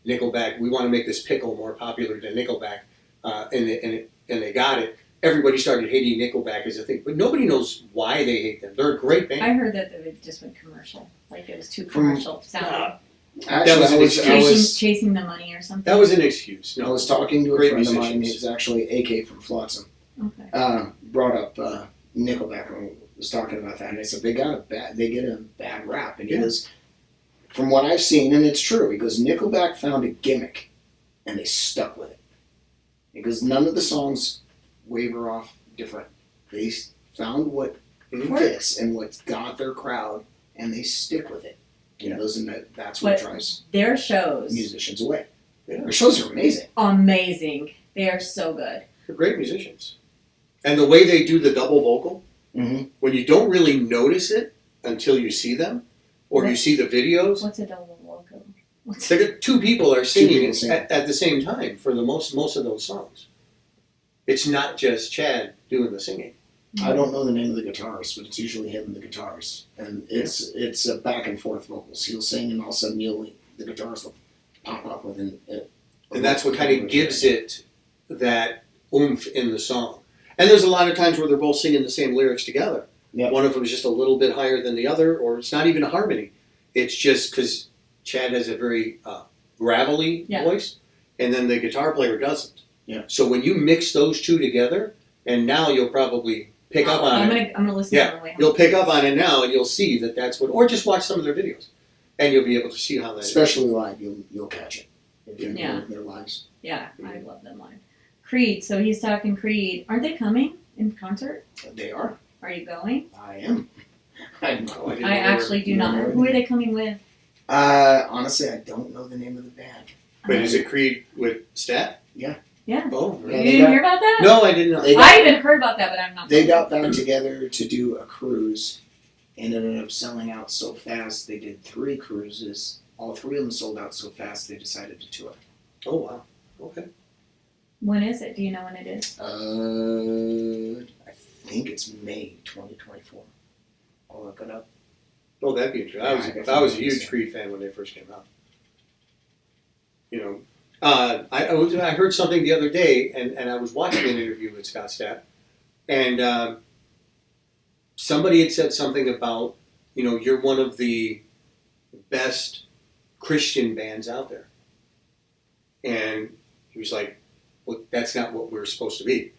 A: Nickelback. We want to make this pickle more popular than Nickelback, and they got it. Everybody started hating Nickelback as a thing, but nobody knows why they hate them. They're a great band.
C: I heard that they just went commercial, like it was too commercial sounding. Chasing the money or something.
A: That was an excuse. No,
B: I was talking to a friend of mine. He was actually AK from Flotsam.
C: Okay.
B: Brought up Nickelback and was talking about that, and they said they get a bad rap, and he goes. From what I've seen, and it's true, he goes, Nickelback found a gimmick, and they stuck with it. Because none of the songs waver off different. They found what fits and what got their crowd, and they stick with it. You know, that's what drives
C: their shows,
B: musicians away.
A: Yeah.
B: Their shows are amazing.
C: Amazing. They are so good.
A: They're great musicians. And the way they do the double vocal,
B: Mm-hmm.
A: when you don't really notice it until you see them, or you see the videos,
C: What's a double vocal?
A: two people are singing
B: sing.
A: at the same time for the most of those songs. It's not just Chad doing the singing.
B: I don't know the name of the guitarist, but it's usually him and the guitars, and it's a back and forth vocals. He'll sing, and all of a sudden the guitars will pop up with
A: And that's what kind of gives it that oomph in the song. And there's a lot of times where they're both singing the same lyrics together.
B: Yep.
A: One of them is just a little bit higher than the other, or it's not even a harmony. It's just because Chad has a very gravelly voice, and then the guitar player doesn't.
B: Yeah.
A: So when you mix those two together, and now you'll probably pick up on it.
C: I'm gonna listen on the way home.
A: You'll pick up on it now, and you'll see that that's what. Or just watch some of their videos, and you'll be able to see how that.
B: Especially live, you'll catch it. If you
C: Yeah.
B: know their lives.
C: Yeah, I love them live. Creed. So he's talking Creed. Aren't they coming in concert?
B: They are.
C: Are you going?
B: I am. I know.
C: I actually do not. Who are they coming with?
B: Honestly, I don't know the name of the band.
A: But is it Creed with Stat?
C: Yeah.
A: Oh,
C: You
A: really?
C: didn't hear about that?
A: No, I didn't know.
C: I even heard about that, but I'm not.
B: They got back together to do a cruise, and it ended up selling out so fast. They did 3 cruises. All 3 of them sold out so fast they decided to tour.
A: Oh, wow. Okay.
C: When is it? Do you know when it is?
B: I think it's May 2024. I'll look it up.
A: Oh, that'd be interesting. I was a huge Creed fan when they first came out. You know, I heard something the other day, and I was watching an interview with Scott Stapp, and somebody had said something about, you know, you're one of the best Christian bands out there. And he was like, well, that's not what we're supposed to be.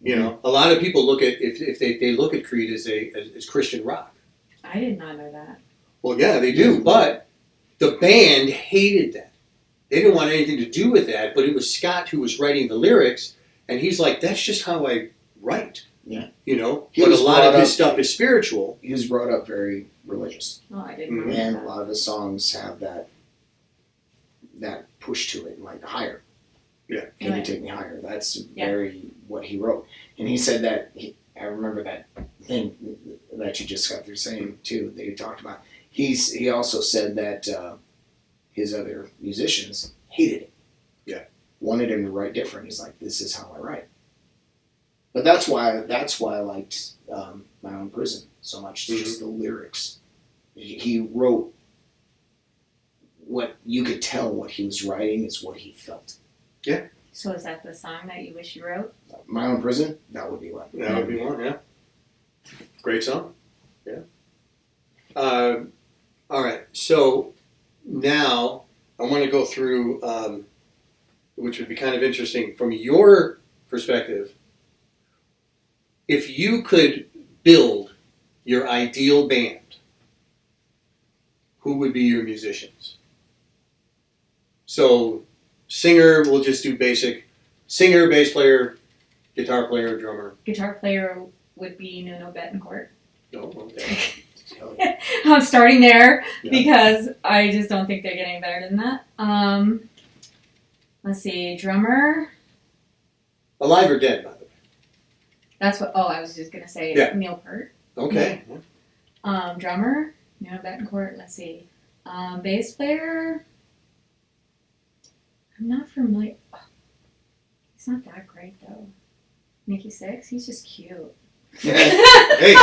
A: You know, a lot of people look at, if they look at Creed as Christian rock.
C: I did not know that.
A: Well, yeah, they do, but the band hated that. They didn't want anything to do with that, but it was Scott who was writing the lyrics, and he's like, that's just how I write.
B: Yeah.
A: You know,
B: He
A: but a
B: was
A: lot of
B: brought
A: his
B: up-
A: stuff is spiritual.
B: He was brought up very religious,
C: Oh, I didn't know
B: and a
C: that.
B: lot of his songs have that push to it, like higher.
A: Yeah.
B: Can you
C: Right.
B: take me higher? That's
C: Yeah.
B: very what he wrote. And he said that, I remember that thing that you just got through saying too, that you talked about. He also said that his other musicians hated it.
A: Yeah.
B: Wanted him to write different. He's like, this is how I write. But that's why I liked My Own Prison so much. It's just the lyrics. He wrote what you could tell what he was writing is what he felt.
C: So is that the song that you wish you wrote?
B: My Own Prison, that would be one.
A: That would be one, yeah. Great song. Yeah. All right, so now I want to go through, which would be kind of interesting from your perspective. If you could build your ideal band, who would be your musicians? So, singer, we'll just do basic. Singer, bass player, guitar player, drummer.
C: Guitar player would be Nuno Bettencourt.
A: Oh, okay.
C: I'm starting there
A: Yeah.
C: because I just don't think they're getting better than that. Let's see, drummer.
A: Alive or dead, by the way.
C: That's what. Oh, I was just gonna say
A: Yeah.
C: Neil Peart.
A: Okay.
C: Drummer, Nuno Bettencourt. Let's see, bass player. I'm not familiar. Oh, he's not that great though. Nikki Sixx. He's just cute.
A: Hey,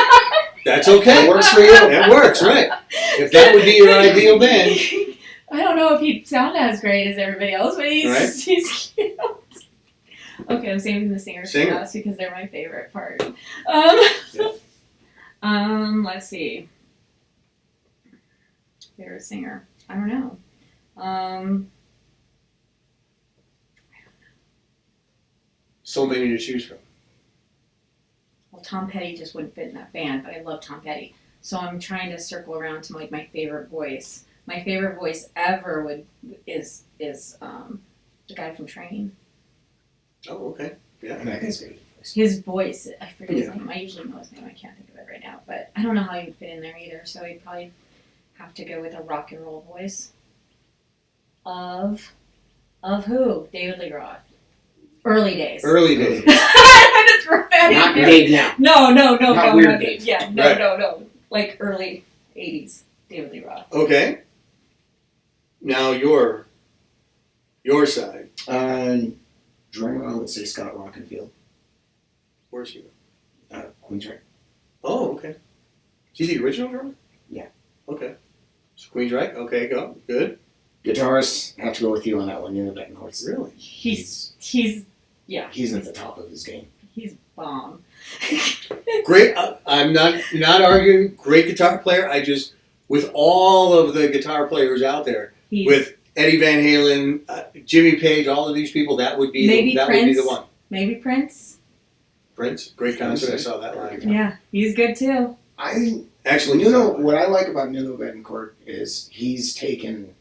A: that's okay.
B: It works for you.
A: That works, right? If that would be your ideal band.
C: I don't know if he'd sound as great as everybody else, but he's
A: Right.
C: he's cute. Okay, I'm saving the singers for
A: Singer.
C: last because they're my favorite part.
A: Yeah.
C: Let's see. Favorite singer. I don't know.
A: So many to choose from.
C: Well, Tom Petty just wouldn't fit in that band, but I love Tom Petty. So I'm trying to circle around to like my favorite voice. My favorite voice ever is the guy from Train.
A: Oh, okay. Yeah.
B: And that guy's great.
C: His voice, I forget his
A: Yeah.
C: name. I usually know his name. I can't think of it right now, but I don't know how he'd fit in there either. So he'd probably have to go with a rock and roll voice. Of who? David Lee Roth. Early days.
A: Early days.
C: I had to throw that
B: Not
C: in there.
B: Dave now.
C: No.
B: Not weird Dave.
C: Yeah,
A: Right.
C: no. Like early 80s, David Lee Roth.
A: Okay. Now your side.
B: Drummer, I would say Scott Rockenfield.
A: Where's he?
B: Queensrÿche.
A: Oh, okay. Is he the original drummer?
B: Yeah.
A: Okay. So Queensrÿche. Okay, go. Good.
B: Guitarist, I have to go with you on that one. Neil Bettencourt.
A: Really?
C: He's
B: He's at the top of his game.
C: He's bomb.
A: Great. I'm not arguing. Great guitar player. I just, with all of the guitar players out there,
C: He's,
A: with Eddie Van Halen, Jimmy Page, all of these people, that would be
C: Maybe
A: would be the
C: Prince.
A: one.
C: maybe Prince.
A: Prince, great concert. I saw that live.
C: Yeah, he's good too.
A: Excellent.
B: What I like about Neil Bettencourt is he's taken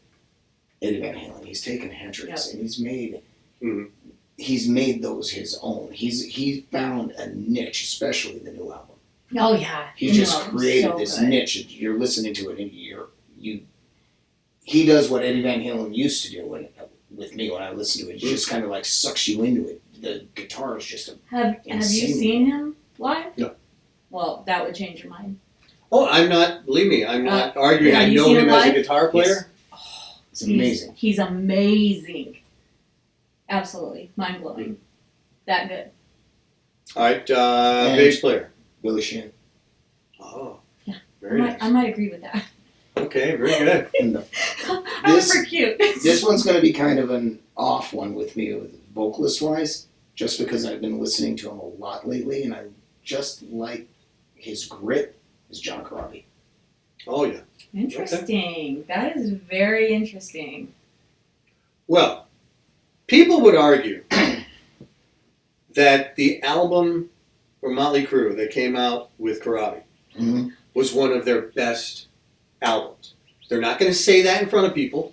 B: Eddie Van Halen, he's taken Hendrix, and he's made those his own. He found a niche, especially the new album.
C: Oh yeah,
B: He just created this niche. You're listening to it, and he does what Eddie Van Halen used to do with me when I listen to it. It just kind of like sucks you into it. The guitar is just
C: Have you seen him live?
A: No.
C: Well, that would change your mind.
A: Oh, I'm not. Believe me, I'm not arguing.
C: have
A: I
C: you
A: know
C: seen
A: him
C: him
A: as a
C: live?
A: guitar player.
B: Yes. It's amazing.
C: He's amazing. Absolutely mind blowing. That good.
A: All right, bass player.
B: Billy Sheehan.
A: Oh,
C: Yeah.
A: very nice.
C: I might agree with that.
A: Okay, very good.
B: And
C: I'm super cute.
B: this one's going to be kind of an off one with me, vocalist wise, just because I've been listening to him a lot lately, and I just like his grit. Is John Corabi.
A: Oh yeah.
C: Interesting. That is very interesting.
A: Well, people would argue that the album for Motley Crue that came out with Corabi was one of their best albums. They're not going to say that in front of people,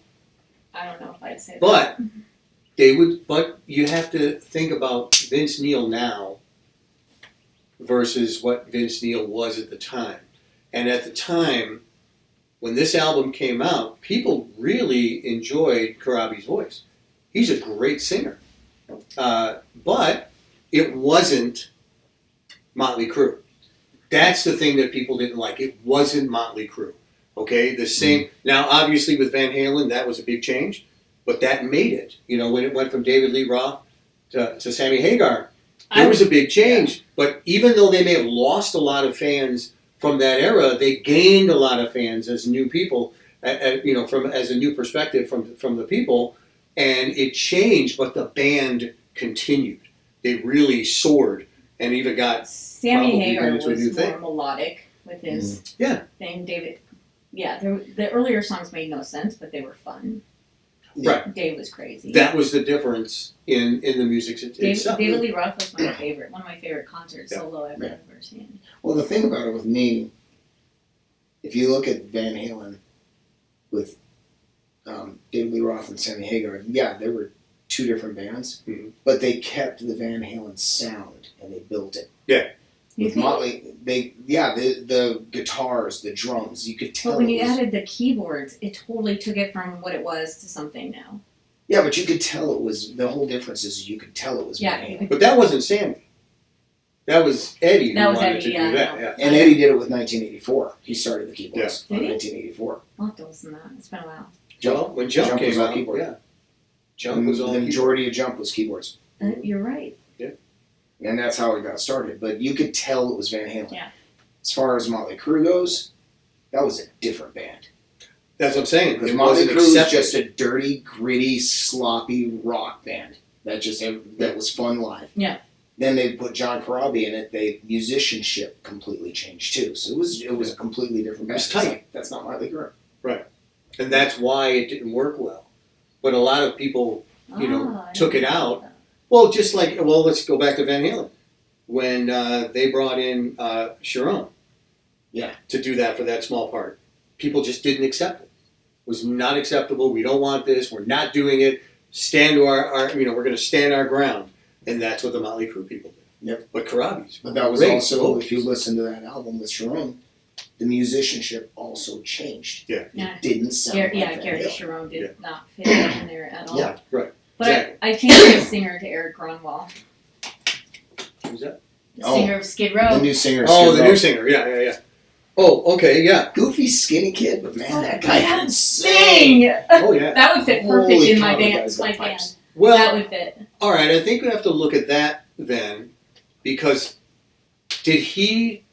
C: I don't know if I'd say
A: but
C: that.
A: they would. But you have to think about Vince Neil now versus what Vince Neil was at the time. And at the time, when this album came out, people really enjoyed Corabi's voice. He's a great singer. But it wasn't Motley Crue. That's the thing that people didn't like. It wasn't Motley Crue. Okay? The same. Now, obviously, with Van Halen, that was a big change. But that made it. You know, when it went from David Lee Roth to Sammy Hagar, there was a big change. But even though they may have lost a lot of fans from that era, they gained a lot of fans as new people, as a new perspective from the people, and it changed, but the band continued. They really soared and even got
C: Sammy Hagar
A: into a new
C: was
A: thing.
C: more melodic with his thing. David, the earlier songs made no sense, but they were fun.
A: Right.
C: Dave was crazy.
A: That was the difference in the music itself.
C: David Lee Roth was one of my favorite concert solo I've ever seen.
B: Well, the thing about it with me, if you look at Van Halen with David Lee Roth and Sammy Hagar, there were two different bands, but they kept the Van Halen sound and they built it.
A: Yeah.
B: With Motley, the guitars, the drums, you could tell.
C: But when you added the keyboards, it totally took it from what it was to something now.
B: Yeah, but you could tell it was, the whole difference is you could tell it was Van Halen.
A: But that wasn't Sammy. That was Eddie who wanted
C: Eddie,
A: to do that. Yeah.
B: And Eddie did it with 1984. He started the keyboards
C: Did
B: in
C: he?
B: 1984.
C: I'll have to listen to that. It's been a while.
A: Well, when Jump came
B: was all
A: out,
B: keyboard.
A: Jump was all
B: the
A: keyboard.
B: majority of Jump was keyboards.
C: You're right.
B: And that's how it got started. But you could tell it was Van Halen.
C: Yeah.
B: As far as Motley Crue goes, that was a different band.
A: That's what I'm saying.
B: Because
A: It
B: Motley
A: wasn't
B: Crue was
A: accepted.
B: just a dirty, gritty, sloppy rock band that was fun live.
C: Yeah.
B: Then they put John Corabi in it. Musicianship completely changed too. So it was a completely different band.
A: It's tight.
B: Like, that's not Motley Crue.
A: And that's why it didn't work well. But a lot of people, took it out. Well, let's go back to Van Halen. When they brought in Sharon to do that for that small part, people just didn't accept it. It was not acceptable. We don't want this. We're not doing it. Stand to our we're going to stand our ground. And that's what the Motley Crue people did.
B: Yep.
A: But Corabi's.
B: But that was
A: great
B: also,
A: vocals.
B: if you listen to that album with Sharon, the musicianship also changed.
A: Yeah.
B: It didn't sound like Van
C: Gary
B: Halen.
C: Sharon did not fit in there at all.
B: Yeah.
A: Right.
C: But
A: Exactly.
C: I changed the singer to Eric Grunwald,
A: Who's that?
C: the
B: Oh,
C: singer of Skid Row.
B: The new singer.
A: Oh,
B: Skid
A: the
B: Row.
A: new singer. Yeah. Oh, okay, yeah.
B: Goofy, skinny kid, but man, that guy
C: can
B: can sing.
C: Sing!
A: Oh, yeah.
C: That would fit perfect
B: Holy
C: in
B: cow,
C: my
B: the
C: band.
B: guy's got
C: My band.
B: pipes.
A: Well,
C: That would fit.
A: all right. I think we have to look at that then, because did he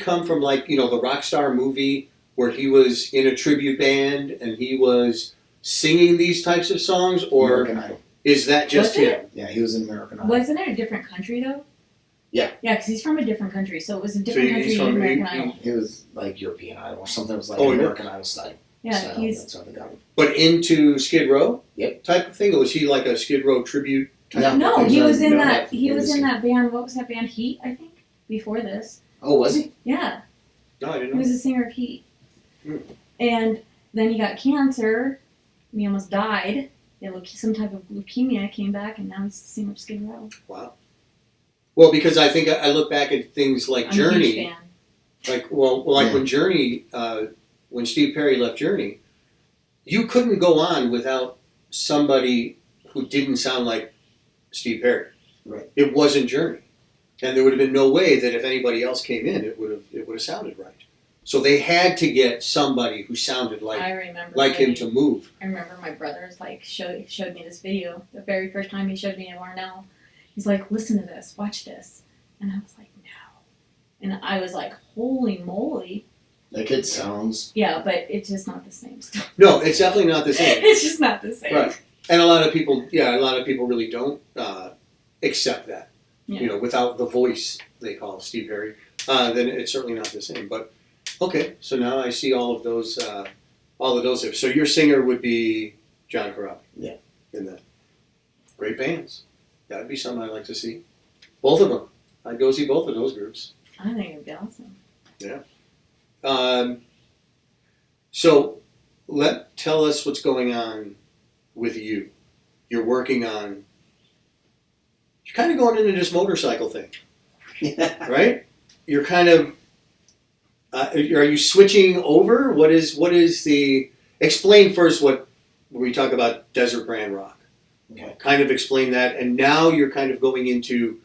A: come from like the Rockstar movie where he was in a tribute band and he was singing these types of songs, or
B: American Idol.
A: is that just
C: Was it?
A: him?
B: Yeah, he was in American Idol.
C: Wasn't it a different country though?
B: Yeah.
C: Yeah, because he's from a different country, so it was a different
A: he's
C: country
A: from-
C: than American
A: he-
C: Idol.
B: It was like European Idol or something. It was like
A: Oh, yeah.
B: American Idol style.
C: Yeah,
B: style.
C: he's
B: That's how they got him.
A: But into Skid Row?
B: Yep.
A: Type of thing? Or was he like a Skid Row tribute type
B: No.
A: of
C: no,
A: thing?
C: he was in
B: No,
C: that.
B: that-
C: He
B: it
C: was
B: was-
C: in that band. What was that band? Heat, I think. Before this,
B: Oh, was he?
C: yeah,
A: No, I didn't
C: he
A: know.
C: was a singer of Heat,
A: Hmm.
C: and then he got cancer. And he almost died. He had some type of leukemia. Came back, and now he's the singer of Skid Row.
A: Wow. Well, because I think I look back at things like
C: I'm a huge
A: Journey.
C: fan.
A: Like
B: Yeah.
A: when Journey, when Steve Perry left Journey, you couldn't go on without somebody who didn't sound like Steve Perry.
B: Right.
A: It wasn't Journey, and there would have been no way that if anybody else came in, it would have sounded right. So they had to get somebody who sounded
C: I remember
A: him to move.
C: I remember my brother's like showed me this video the very first time he showed me at Warnell. He's like, listen to this, watch this, and I was like, no, and I was like, holy moly,
B: Like it sounds.
C: yeah, but it's just not the same stuff.
A: No, it's definitely not the same.
C: It's just not the same.
A: Right. And a lot of people really don't accept that.
C: Yeah.
A: Without the voice they call Steve Perry, then it's certainly not the same. But okay, so now I see all of those. So your singer would be John Corabi.
B: Yeah.
A: In that. Great bands. That'd be something I'd like to see. Both of them. I'd go see both of those groups.
C: I think it'd be awesome.
A: So tell us what's going on with you. You're working on. You're kind of going into this motorcycle thing, right? You're kind of. Are you switching over? What is the? Explain first when we talk about Desert Brand Rock.
B: Okay.
A: Kind of explain that, and now you're kind of going into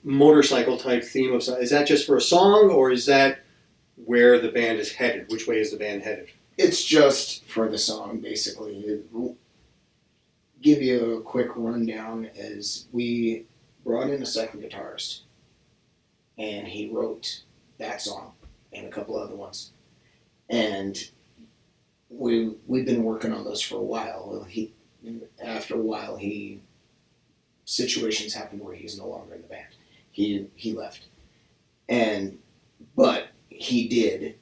A: motorcycle type theme of. Is that just for a song, or is that where the band is headed? Which way is the band headed?
B: It's just for the song, basically. Give you a quick rundown as we brought in a second guitarist, and he wrote that song and a couple other ones, and we've been working on those for a while. After a while, situations happened where he's no longer in the band. He left, but he did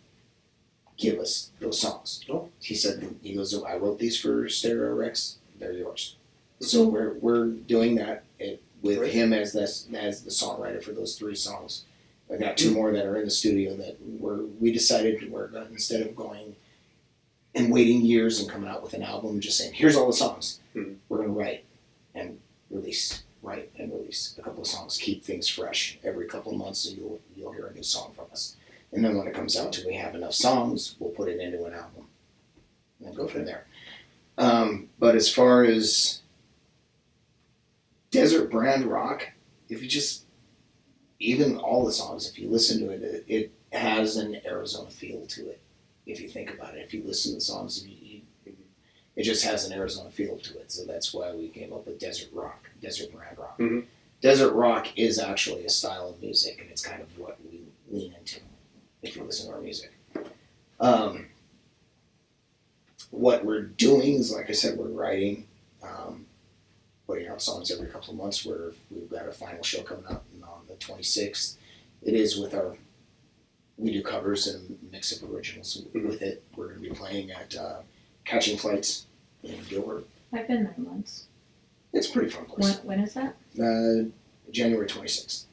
B: give us those songs.
A: Oh.
B: He goes, I wrote these for Stereo Rex. They're yours. So we're doing that with
A: Great.
B: him as the songwriter for those 3 songs. I got 2 more that are in the studio that we decided we're going, instead of going and waiting years and coming out with an album, just saying here's all the songs.
A: Mhm.
B: We're gonna write and release a couple of songs, keep things fresh. Every couple of months, so you'll hear a new song from us. And then when it comes out to we have enough songs, we'll put it into an album and then go from there. But as far as Desert Brand Rock, if you just, even all the songs, if you listen to it, it has an Arizona feel to it. If you think about it, if you listen to the songs, it just has an Arizona feel to it. So that's why we came up with Desert Brand Rock.
A: Mm-hmm.
B: Desert Rock is actually a style of music, and it's kind of what we lean into if you listen to our music. What we're doing is, like I said, we're writing, putting out songs every couple of months. We've got a final show coming up on the 26th. It is with we do covers and mix of originals with it. We're going to be playing at Catching Flights in Gilbert.
C: I've been there once.
B: It's a pretty fun place.
C: When is that?
B: January 26th.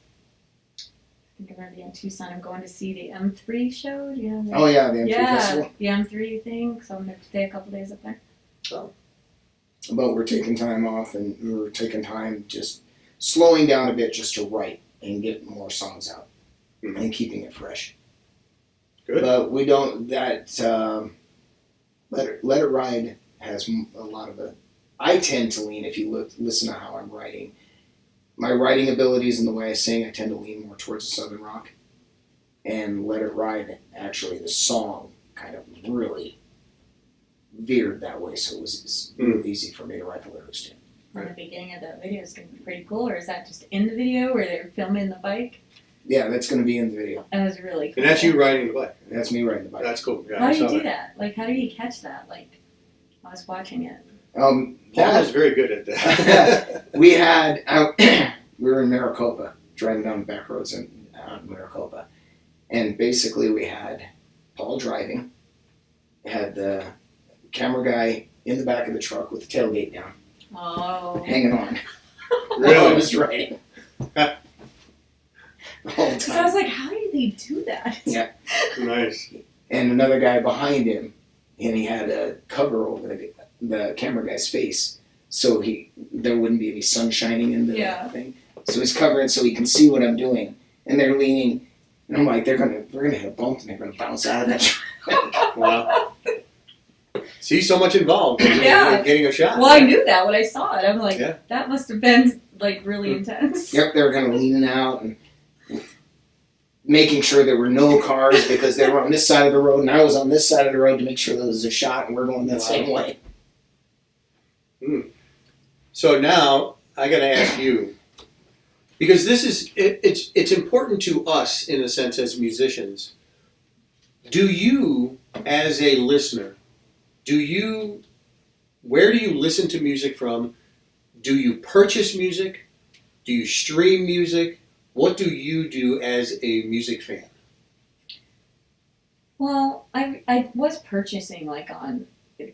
C: I think I'm going to be in Tucson. I'm going to see the M3 show. Do you know that?
B: Oh yeah, the M3 Festival.
C: The M3 thing. So I'm going to stay a couple days up there.
B: But we're taking time off, and we're taking time just slowing down a bit just to write and get more songs out and keeping it fresh.
A: Good.
B: But we don't. Let It Ride has a lot of it. I tend to lean, if you listen to how I'm writing, my writing abilities and the way I sing, I tend to lean more towards the Southern rock. And Let It Ride, actually, the song kind of really veered that way, so it was really easy for me to write the lyrics to.
C: And the beginning of that video is going to be pretty cool, or is that just in the video where they're filming the bike?
B: Yeah, that's going to be in the video.
C: That was really cool.
A: And that's you riding the bike.
B: That's me riding the bike.
A: That's cool. Yeah,
C: How
A: I
C: do you
A: saw
C: do that? Like, how do you catch that? Like, I was watching it.
A: Paul is very good at that.
B: We were in Maricopa, driving down the back roads in Maricopa. And basically we had Paul driving, had the camera guy in the back of the truck with the tailgate down, hanging on.
A: Really?
B: While I was riding. The whole
C: Because I was like, how do they do that?
B: Yeah.
A: Nice.
B: And another guy behind him, and he had a cover over the camera guy's face, so there wouldn't be any sun shining in the thing. So he's covering so he can see what I'm doing, and they're leaning, and I'm like, they're gonna hit a bump and they're gonna bounce out of that truck.
A: Wow. See, so much involved in getting a shot.
C: Well, I knew that when I saw it. I'm like,
A: Yeah.
C: that must have been like really intense.
B: Yep, they were kind of leaning out and making sure there were no cars because they were on this side of the road and I was on this side of the road to make sure there was a shot and we're going that same way.
A: So now I got to ask you, because this is it's important to us in a sense as musicians. Do you, as a listener, where do you listen to music from? Do you purchase music? Do you stream music? What do you do as a music fan?
C: Well, I was purchasing like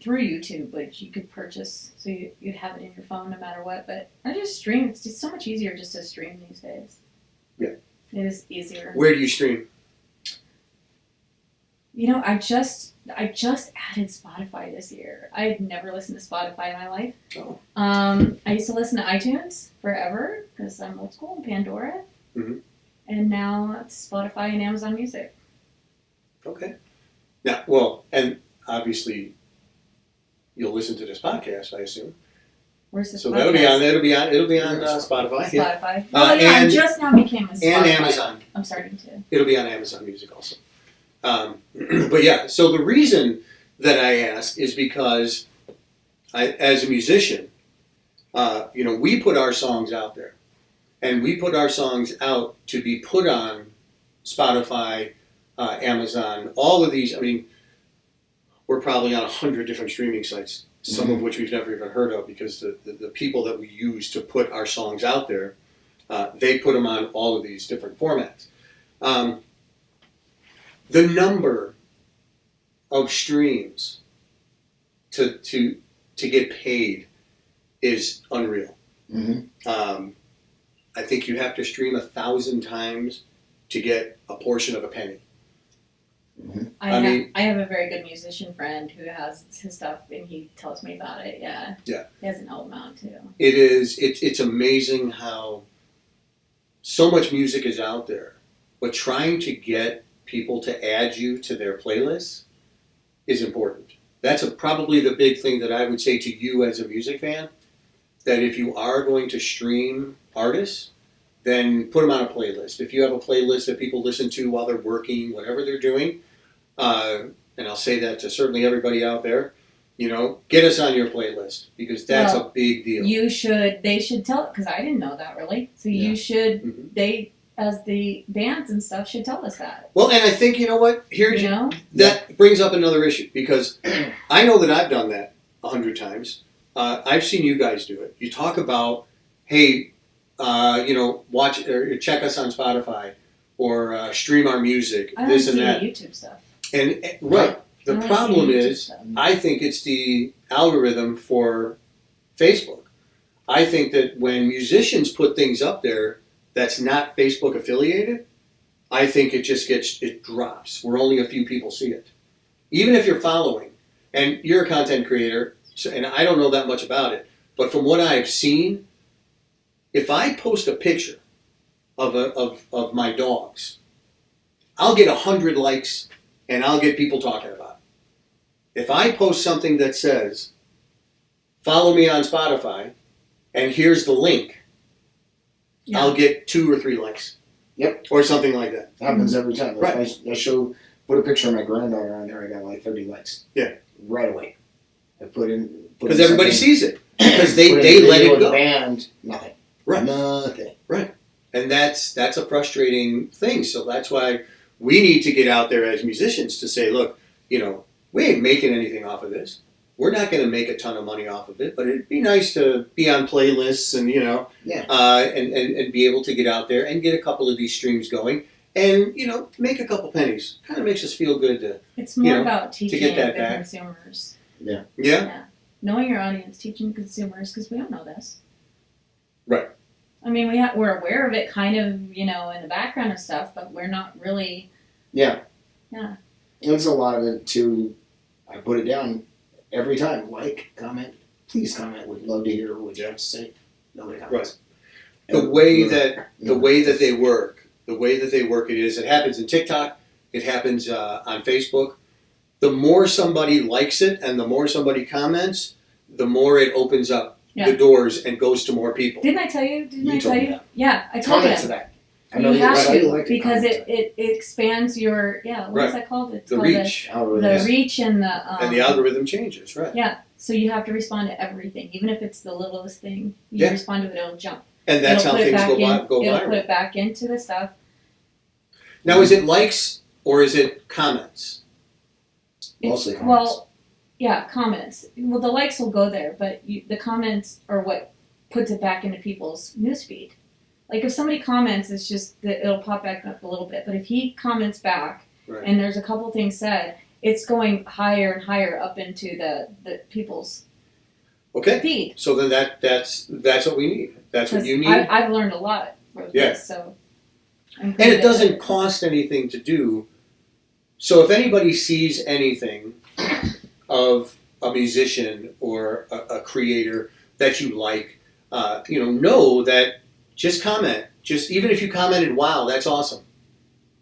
C: through YouTube, but you could purchase, so you have it in your phone no matter what. But I just stream. It's just so much easier just to stream these days.
A: Yeah.
C: It is easier.
A: Where do you stream?
C: You know, I just added Spotify this year. I had never listened to Spotify in my life.
A: Oh.
C: I used to listen to iTunes forever because I'm old school and Pandora.
A: Mm-hmm.
C: And now it's Spotify and Amazon Music.
A: Okay. Now, well, and obviously you'll listen to this podcast, I assume.
C: Where's this
A: So
C: podcast?
A: it'll be on Spotify. Yeah.
C: Spotify. Well, yeah, I just now became a Spotify.
A: And Amazon.
C: I'm starting to.
A: It'll be on Amazon Music also. But yeah, so the reason that I ask is because as a musician, we put our songs out there. And we put our songs out to be put on Spotify, Amazon, all of these. I mean, we're probably on 100 different streaming sites, some of which we've never even heard of because the people that we use to put our songs out there, they put them on all of these different formats. The number of streams to get paid is unreal.
B: Mm-hmm.
A: I think you have to stream 1,000 times to get a portion of a penny.
B: Mm-hmm.
C: I have a very good musician friend who has his stuff, and he tells me about it. Yeah.
A: Yeah.
C: He has an album out too.
A: It's amazing how so much music is out there, but trying to get people to add you to their playlists is important. That's probably the big thing that I would say to you as a music fan, that if you are going to stream artists, then put them on a playlist. If you have a playlist that people listen to while they're working, whatever they're doing, and I'll say that to certainly everybody out there, get us on your playlist because that's a big deal.
C: They should tell, because I didn't know that really. So you should, they, as the bands and stuff, should tell us that.
A: Well, and I think, you know what? That brings up another issue because I know that I've done that 100 times. I've seen you guys do it. You talk about, hey, watch or check us on Spotify or stream our music, this and that.
C: I don't see the YouTube stuff.
A: And right, the problem is, I think it's the algorithm for Facebook. I think that when musicians put things up there that's not Facebook affiliated, I think it drops where only a few people see it. Even if you're following, and you're a content creator, and I don't know that much about it, but from what I've seen, if I post a picture of my dogs, I'll get 100 likes and I'll get people talking about it. If I post something that says, follow me on Spotify, and here's the link,
C: Yeah.
A: I'll get 2 or 3 likes.
B: Yep.
A: Or something like that.
B: Happens every time.
A: Right.
B: If I put a picture of my granddaughter on there, I got like 30 likes.
A: Yeah.
B: Right away.
A: Because everybody sees it. Because they
B: put in
A: let
B: video
A: it
B: of the
A: go.
B: band, nothing.
A: Right.
B: Nothing.
A: And that's a frustrating thing. So that's why we need to get out there as musicians to say, look, you know, we ain't making anything off of this. We're not going to make a ton of money off of it, but it'd be nice to be on playlists and, you know, and be able to get out there and get a couple of these streams going and, you know, make a couple pennies. Kind of makes us feel good to,
C: It's more about teaching
A: get that
C: the
A: back.
C: consumers.
A: yeah.
C: Knowing your audience, teaching consumers, because we don't know this.
A: Right.
C: I mean, we're aware of it kind of, you know, in the background of stuff, but we're not really.
B: Yeah.
C: Yeah.
B: There's a lot of it too. I put it down every time. Like, comment, please comment. Would love to hear what you have to say. Nobody comments.
A: Right. The way that they work, it happens in TikTok, it happens on Facebook. The more somebody likes it and the more somebody comments, the more it opens up the doors and goes to more people.
C: Didn't I tell you?
B: You told me that.
C: Yeah, I told you.
B: Comments to that. I
C: You
B: know
C: have
B: right.
C: to,
B: Like
C: because
B: comment.
C: it expands your, what is that called? It's
A: The
C: called
A: reach.
C: The reach and the...
A: And the algorithm changes, right.
C: Yeah, so you have to respond to everything, even if it's the littlest thing. You respond to it, it'll jump.
A: And that's
C: It'll
A: how
C: put it
A: things
C: back
A: go
C: in, It'll
A: viral.
C: put it back into the stuff.
A: Now, is it likes or is it comments?
B: Mostly comments.
C: Well, yeah, comments. Well, the likes will go there, but the comments are what puts it back into people's newsfeed. Like if somebody comments, it's just that it'll pop back up a little bit. But if he comments back and there's a couple things said, it's going higher and higher up into the people's feed.
A: So then that's what we need. That's what you need.
C: I've learned a lot from this, so.
A: And it doesn't cost anything to do. So if anybody sees anything of a musician or a creator that you like, know that just comment. Just even if you commented, wow, that's awesome.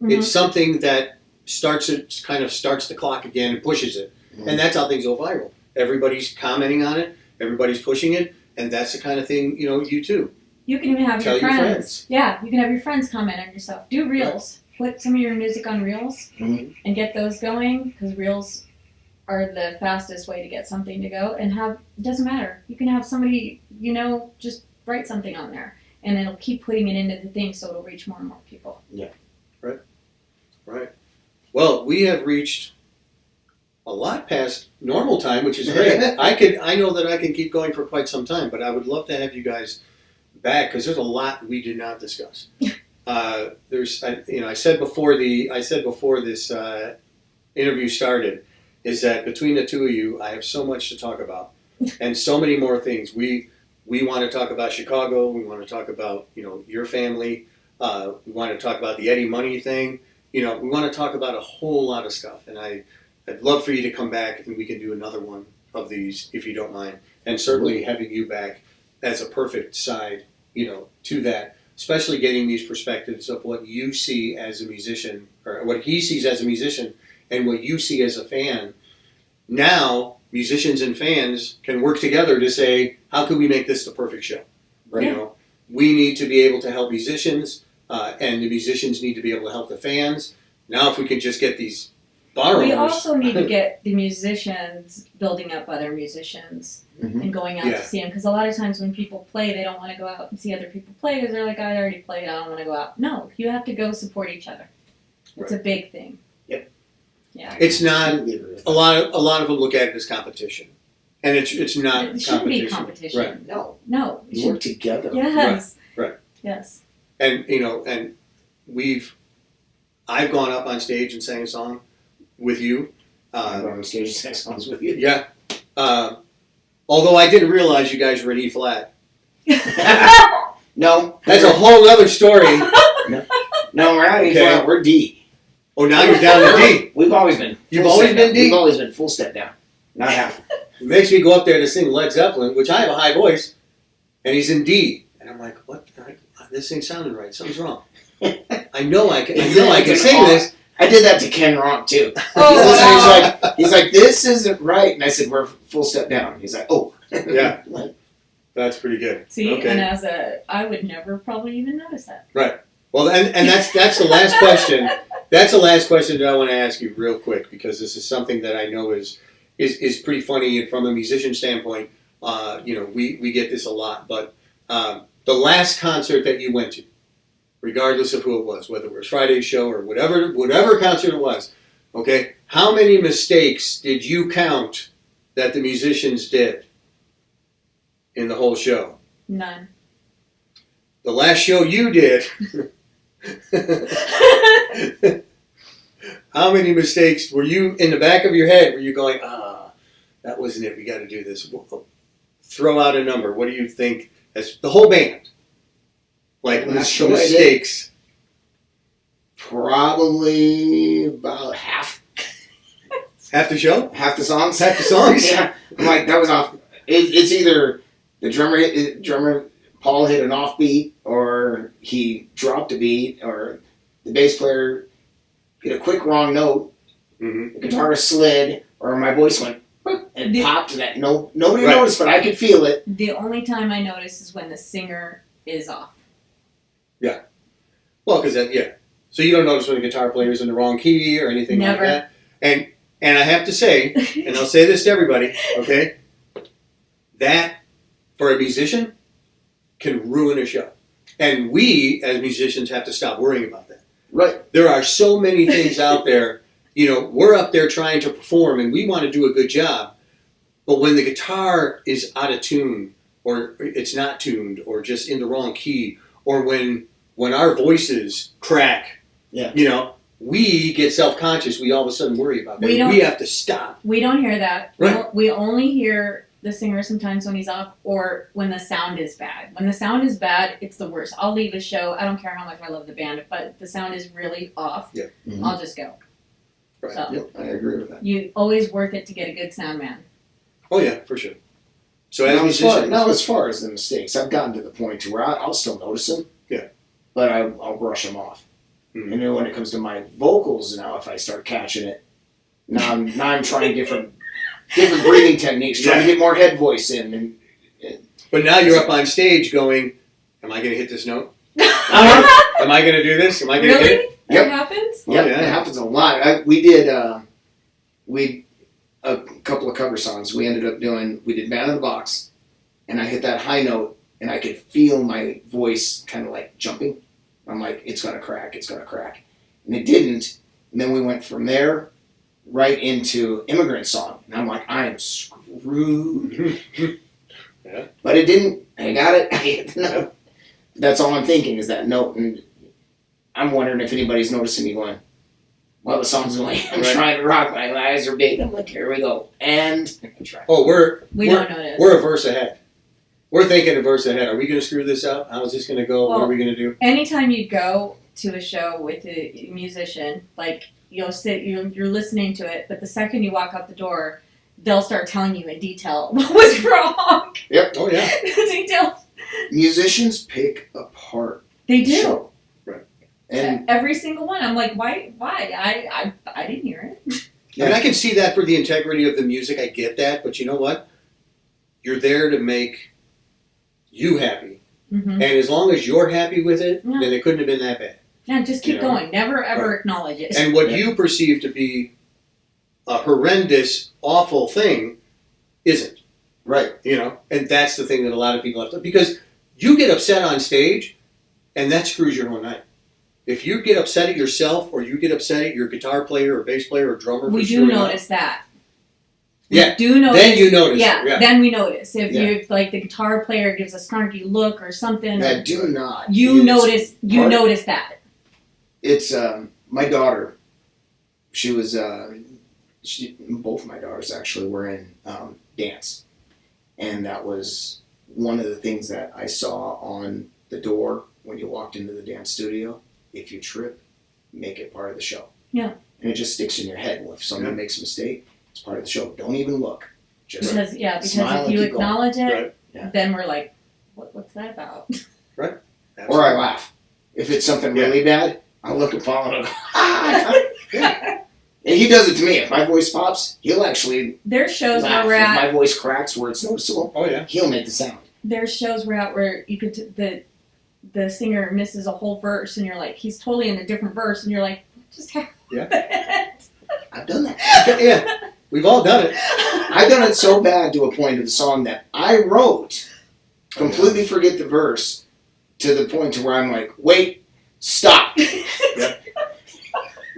A: Mm-hmm. It's something that starts the clock again and pushes it. Mm-hmm. And that's how things go viral. Everybody's commenting on it, everybody's pushing it, and that's the kind of thing, you too.
C: You can even have
A: Tell
C: your friends. Yeah, you can have your friends comment on your stuff. Do reels. Put some of your music on reels and get those going, because reels are the fastest way to get something to go. And it doesn't matter. You can have somebody, just write something on there, and it'll keep putting it into the thing, so it'll reach more and more people.
B: Yeah.
A: Right. Well, we have reached a lot past normal time, which is great. I know that I can keep going for quite some time, but I would love to have you guys back because there's a lot we did not discuss. I said before this interview started, is that between the two of you, I have so much to talk about, and so many more things. We want to talk about Chicago. We want to talk about your family. We want to talk about the Eddie Money thing. We want to talk about a whole lot of stuff, and I'd love for you to come back and we can do another one of these if you don't mind. And certainly having you back as a perfect side, to that, especially getting these perspectives of what you see as a musician, or what he sees as a musician, and what you see as a fan. Now, musicians and fans can work together to say, how can we make this the perfect show? Right. We need to be able to help musicians, and the musicians need to be able to help the fans. Now, if we could just get these borrowers.
C: We also need to get the musicians building up other musicians and going out to see them. Because a lot of times when people play, they don't want to go out and see other people play because they're like, I already played, I don't want to go out. No, you have to go support each other. It's a big thing.
B: Yep.
C: Yeah.
A: It's not, a lot of them look at it as competition. And it's not
C: competition. It shouldn't be competition.
A: Right.
C: No.
B: You work together.
C: Yes.
A: Right.
C: Yes.
A: And, I've gone up on stage and sang a song with you.
B: I've gone on stage and sang songs with you.
A: Yeah. Although I didn't realize you guys were in E flat.
B: No.
A: That's a whole other story.
B: No, we're not E flat, we're D.
A: Oh, now you're down to D.
B: We've always been.
A: You've always been D?
B: We've always been full step down. Not half.
A: It makes me go up there to sing Led Zeppelin, which I have a high voice, and he's in D. And I'm like, what? This ain't sounding right. Something's wrong. I know I can sing this.
B: I did that to Ken Ronk too.
C: Oh,
B: He's like, this isn't right. And I said, we're full step down. He's like, oh.
A: Yeah. That's pretty good.
C: See,
A: Okay.
C: and I would never probably even notice that.
A: Right. Well, and that's the last question. That's the last question that I want to ask you real quick, because this is something that I know is pretty funny, and from a musician standpoint, we get this a lot. But the last concert that you went to, regardless of who it was, whether it was Friday's show or whatever concert it was, okay, how many mistakes did you count that the musicians did in the whole show?
C: None.
A: The last show you did, how many mistakes were you in the back of your head? Were you going, that wasn't it, we got to do this? Throw out a number. What do you think? That's the whole band. Like, mistakes.
B: Probably about half.
A: Half the show?
B: Half the songs?
A: Half the songs?
B: Yeah. I'm like, that was off. It's either the drummer Paul hit an off beat, or he dropped a beat, or the bass player hit a quick wrong note,
A: Mm-hmm.
B: the guitarist slid, or my voice went and popped that. Nobody
A: Right.
B: noticed, but I could feel it.
C: The only time I notice is when the singer is off.
A: Well, because so you don't notice when the guitar player is in the wrong key or anything
C: Never.
A: like that. And I have to say, and I'll say this to everybody, okay, that for a musician can ruin a show, and we as musicians have to stop worrying about that.
B: Right.
A: There are so many things out there. We're up there trying to perform, and we want to do a good job, but when the guitar is out of tune, or it's not tuned, or just in the wrong key, or when our voices crack, we get self-conscious. We all of a sudden worry about that. We have to stop.
C: We don't hear that.
A: Right.
C: We only hear the singer sometimes when he's off, or when the sound is bad. When the sound is bad, it's the worst. I'll leave a show. I don't care how much I love the band, but if the sound is really off,
B: Mm-hmm.
C: I'll just go.
A: Right.
C: So
B: Yep, I agree with that.
C: you always worth it to get a good sound man.
A: Oh yeah, for sure. So as
B: As far as the mistakes, I've gotten to the point to where I'll still notice them.
A: Yeah.
B: But I'll brush them off.
A: Mm-hmm.
B: And then when it comes to my vocals now, if I start catching it, now I'm trying different breathing techniques, trying to get more head voice in.
A: But now you're up on stage going, am I going to hit this note?
B: Uh-huh.
A: Am I going to do this? Am I going to hit it?
C: Really?
B: Yep.
C: That happens?
B: Yeah,
A: Oh, yeah.
B: it happens a lot. We did a couple of cover songs. We did Band in the Box, and I hit that high note, and I could feel my voice kind of like jumping. I'm like, it's gonna crack, and it didn't. And then we went from there right into Immigrant Song, and I'm like, I am screwed.
A: Yeah.
B: But it didn't. I got it. I hit the note. That's all I'm thinking is that note, and I'm wondering if anybody's noticing me going, well, the song's going, I'm
A: Right.
B: trying to rock, my eyes are big. I'm like, here we go. And try.
A: Oh,
C: We don't notice.
A: We're a verse ahead. We're thinking a verse ahead. Are we going to screw this up? How's this going to go? What are we going to do?
C: Anytime you go to a show with a musician, like you're listening to it, but the second you walk out the door, they'll start telling you in detail what was wrong.
B: Yep.
A: Oh yeah.
C: The details.
B: Musicians pick apart
C: They
B: the
C: do.
B: show. Right. And
C: Every single one. I'm like, why? I didn't hear it.
A: And I can see that for the integrity of the music. I get that, but you know what? You're there to make you happy,
C: Mm-hmm.
A: and as long as you're happy with it,
C: Yeah.
A: then it couldn't have been that bad.
C: Yeah, just keep
A: You know?
C: going. Never ever
A: Right.
C: acknowledge it.
A: And what you perceive to be a horrendous, awful thing isn't.
B: right.
A: And that's the thing that a lot of people have to, because you get upset on stage, and that screws your whole night. If you get upset at yourself, or you get upset at your guitar player or bass player or drummer,
C: we
A: for
C: do
A: screwing up,
C: notice that.
A: Yeah.
C: We do notice.
A: Then you notice.
C: Yeah,
A: Yeah.
C: then we notice. If
B: Yeah.
C: you like the guitar player gives a snarky look or something,
B: That
C: or
B: do not.
C: you
B: It's
C: notice
B: part-
C: notice that.
B: It's my daughter. She was. Both of my daughters actually were in dance, and that was one of the things that I saw on the door when you walked into the dance studio. If you trip, make it part of the show.
C: Yeah.
B: And it just sticks in your head. If somebody
A: Yeah.
B: makes a mistake, it's part of the show. Don't even look. Just
C: Because
B: Smile
C: if
B: and
C: you
B: keep going.
C: acknowledge it,
A: Right.
B: Yeah.
C: then we're like, what's that about?
B: or I laugh. If it's something really bad, I'll look at Paul and I'll go, And he does it to me. If my voice pops, he'll actually
C: There's shows
B: laugh.
C: where we're
B: If my
C: at.
B: voice cracks where it's noticeable,
A: Oh yeah.
B: he'll make the sound.
C: There's shows we're at where you could the singer misses a whole verse, and you're like, he's totally in a different verse, and you're like, what just happened?
A: Yeah.
B: I've done that.
A: Yeah. We've all done it.
B: I've done it so bad to a point of the song that I wrote, completely forget the verse, to the point to where I'm like, wait, stop.
A: Yep.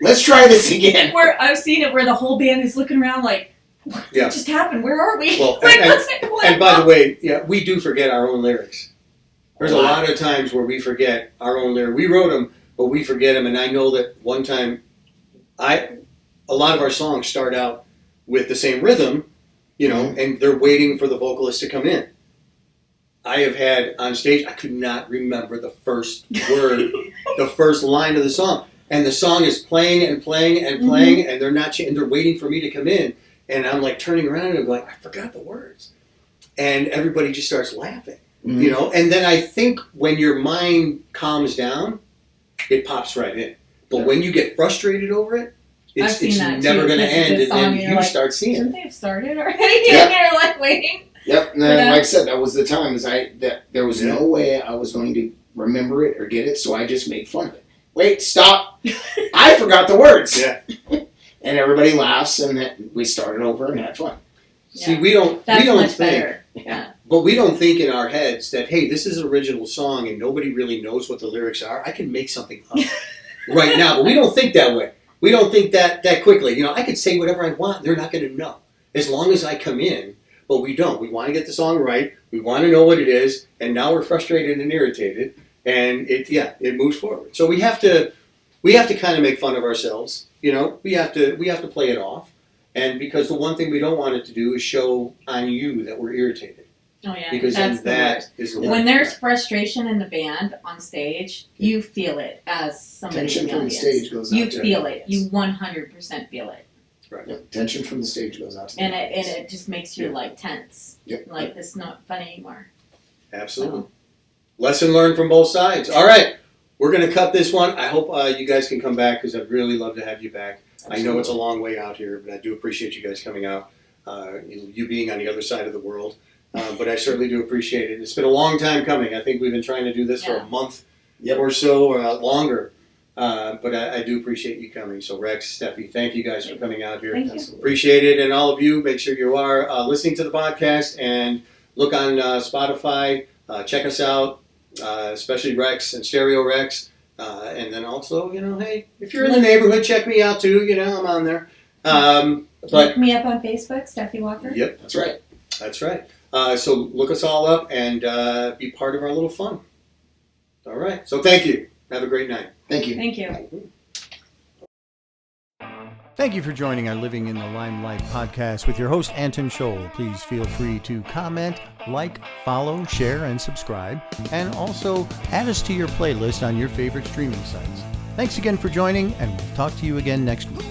B: Let's try this again.
C: Where I've seen it where the whole band is looking around like, what
A: Yeah.
C: just happened? Where are we?
A: Well,
C: Like,
A: and-
C: what's going
A: And by
C: on?
A: the way, yeah, we do forget our own lyrics. There's a
B: Wow.
A: lot of times where we forget our own lyrics. We wrote them, but we forget them. And I know that one time, a lot of our songs start out with the same rhythm, you know, and they're waiting for the vocalist to come in. I have had on stage, I could not remember the first word, the first line of the song. And the song is playing and playing and playing, and they're not, and they're waiting for me to come in. And I'm like turning around and I'm like, I forgot the words. And everybody just starts laughing, you know? And then I think when your mind calms down, it pops right in. But when you get frustrated over it,
C: I've
A: it's
C: seen that
A: never
C: too.
A: going to
C: Listen to
A: end,
C: the
A: and
C: song
A: then
C: and you're
A: you
C: like,
A: start seeing
C: Shouldn't
A: it.
C: they have started already?
B: Yeah.
C: And you're like waiting.
B: Yep, and then,
C: Yeah.
B: like I said, that was the time that there was no way I was going to remember it or get it, so I just made fun of it. Wait, stop! I forgot the words.
A: Yeah.
B: And everybody laughs, and then we started over and had fun.
A: See,
C: Yeah.
A: we don't
C: That's
A: think,
C: much better. Yeah.
A: but we don't think in our heads that, hey, this is an original song and nobody really knows what the lyrics are. I can make something up right now, but we don't think that way. We don't think that quickly. You know, I could say whatever I want. They're not going to know as long as I come in. But we don't. We want to get the song right. We want to know what it is. And now we're frustrated and irritated. And it moves forward. So we have to kind of make fun of ourselves. You know, we have to play it off. And because the one thing we don't want it to do is show on you that we're irritated.
C: Oh yeah.
A: Because
C: That's
A: then
C: the
A: that
C: worst.
A: is the
C: When
A: worst.
C: there's frustration in the band on stage, you feel it as somebody
B: Tension
C: in the
B: from the
C: audience.
B: stage goes out
C: You
B: to
C: feel
B: everybody
C: it. You 100% feel it.
B: Yep, tension from the stage goes out to the
C: And
B: audience.
C: it just makes you
A: Yeah.
C: like tense.
B: Yep.
C: Like this is not fun anymore.
A: Absolutely. Lesson learned from both sides. All right. We're going to cut this one. I hope you guys can come back because I'd really love to have you back. I know it's a long way out here, but I do appreciate you guys coming out, you being on the other side of the world. But I certainly do appreciate it. It's been a long time coming. I think we've been trying to do this for a month or so or longer. But I do appreciate you coming. So Rex, Steffi, thank you guys for coming out here.
C: Thank you.
A: Appreciate it. And all of you, make sure you are listening to the podcast and look on Spotify. Check us out, especially Rex and Stereo Rex. And then also, you know, hey, if you're in the neighborhood, check me out too. You know, I'm on there. But
C: Look me up on Facebook, Stephy Walker.
A: Yep,
B: That's right.
A: that's right. So look us all up and be part of our little fun. All right. So thank you. Have a great night.
B: Thank you.
C: Thank you.
D: Thank you for joining our Living in the Limelight podcast with your host, Anton Scholl. Please feel free to comment, like, follow, share, and subscribe. And also add us to your playlist on your favorite streaming sites. Thanks again for joining, and we'll talk to you again next week.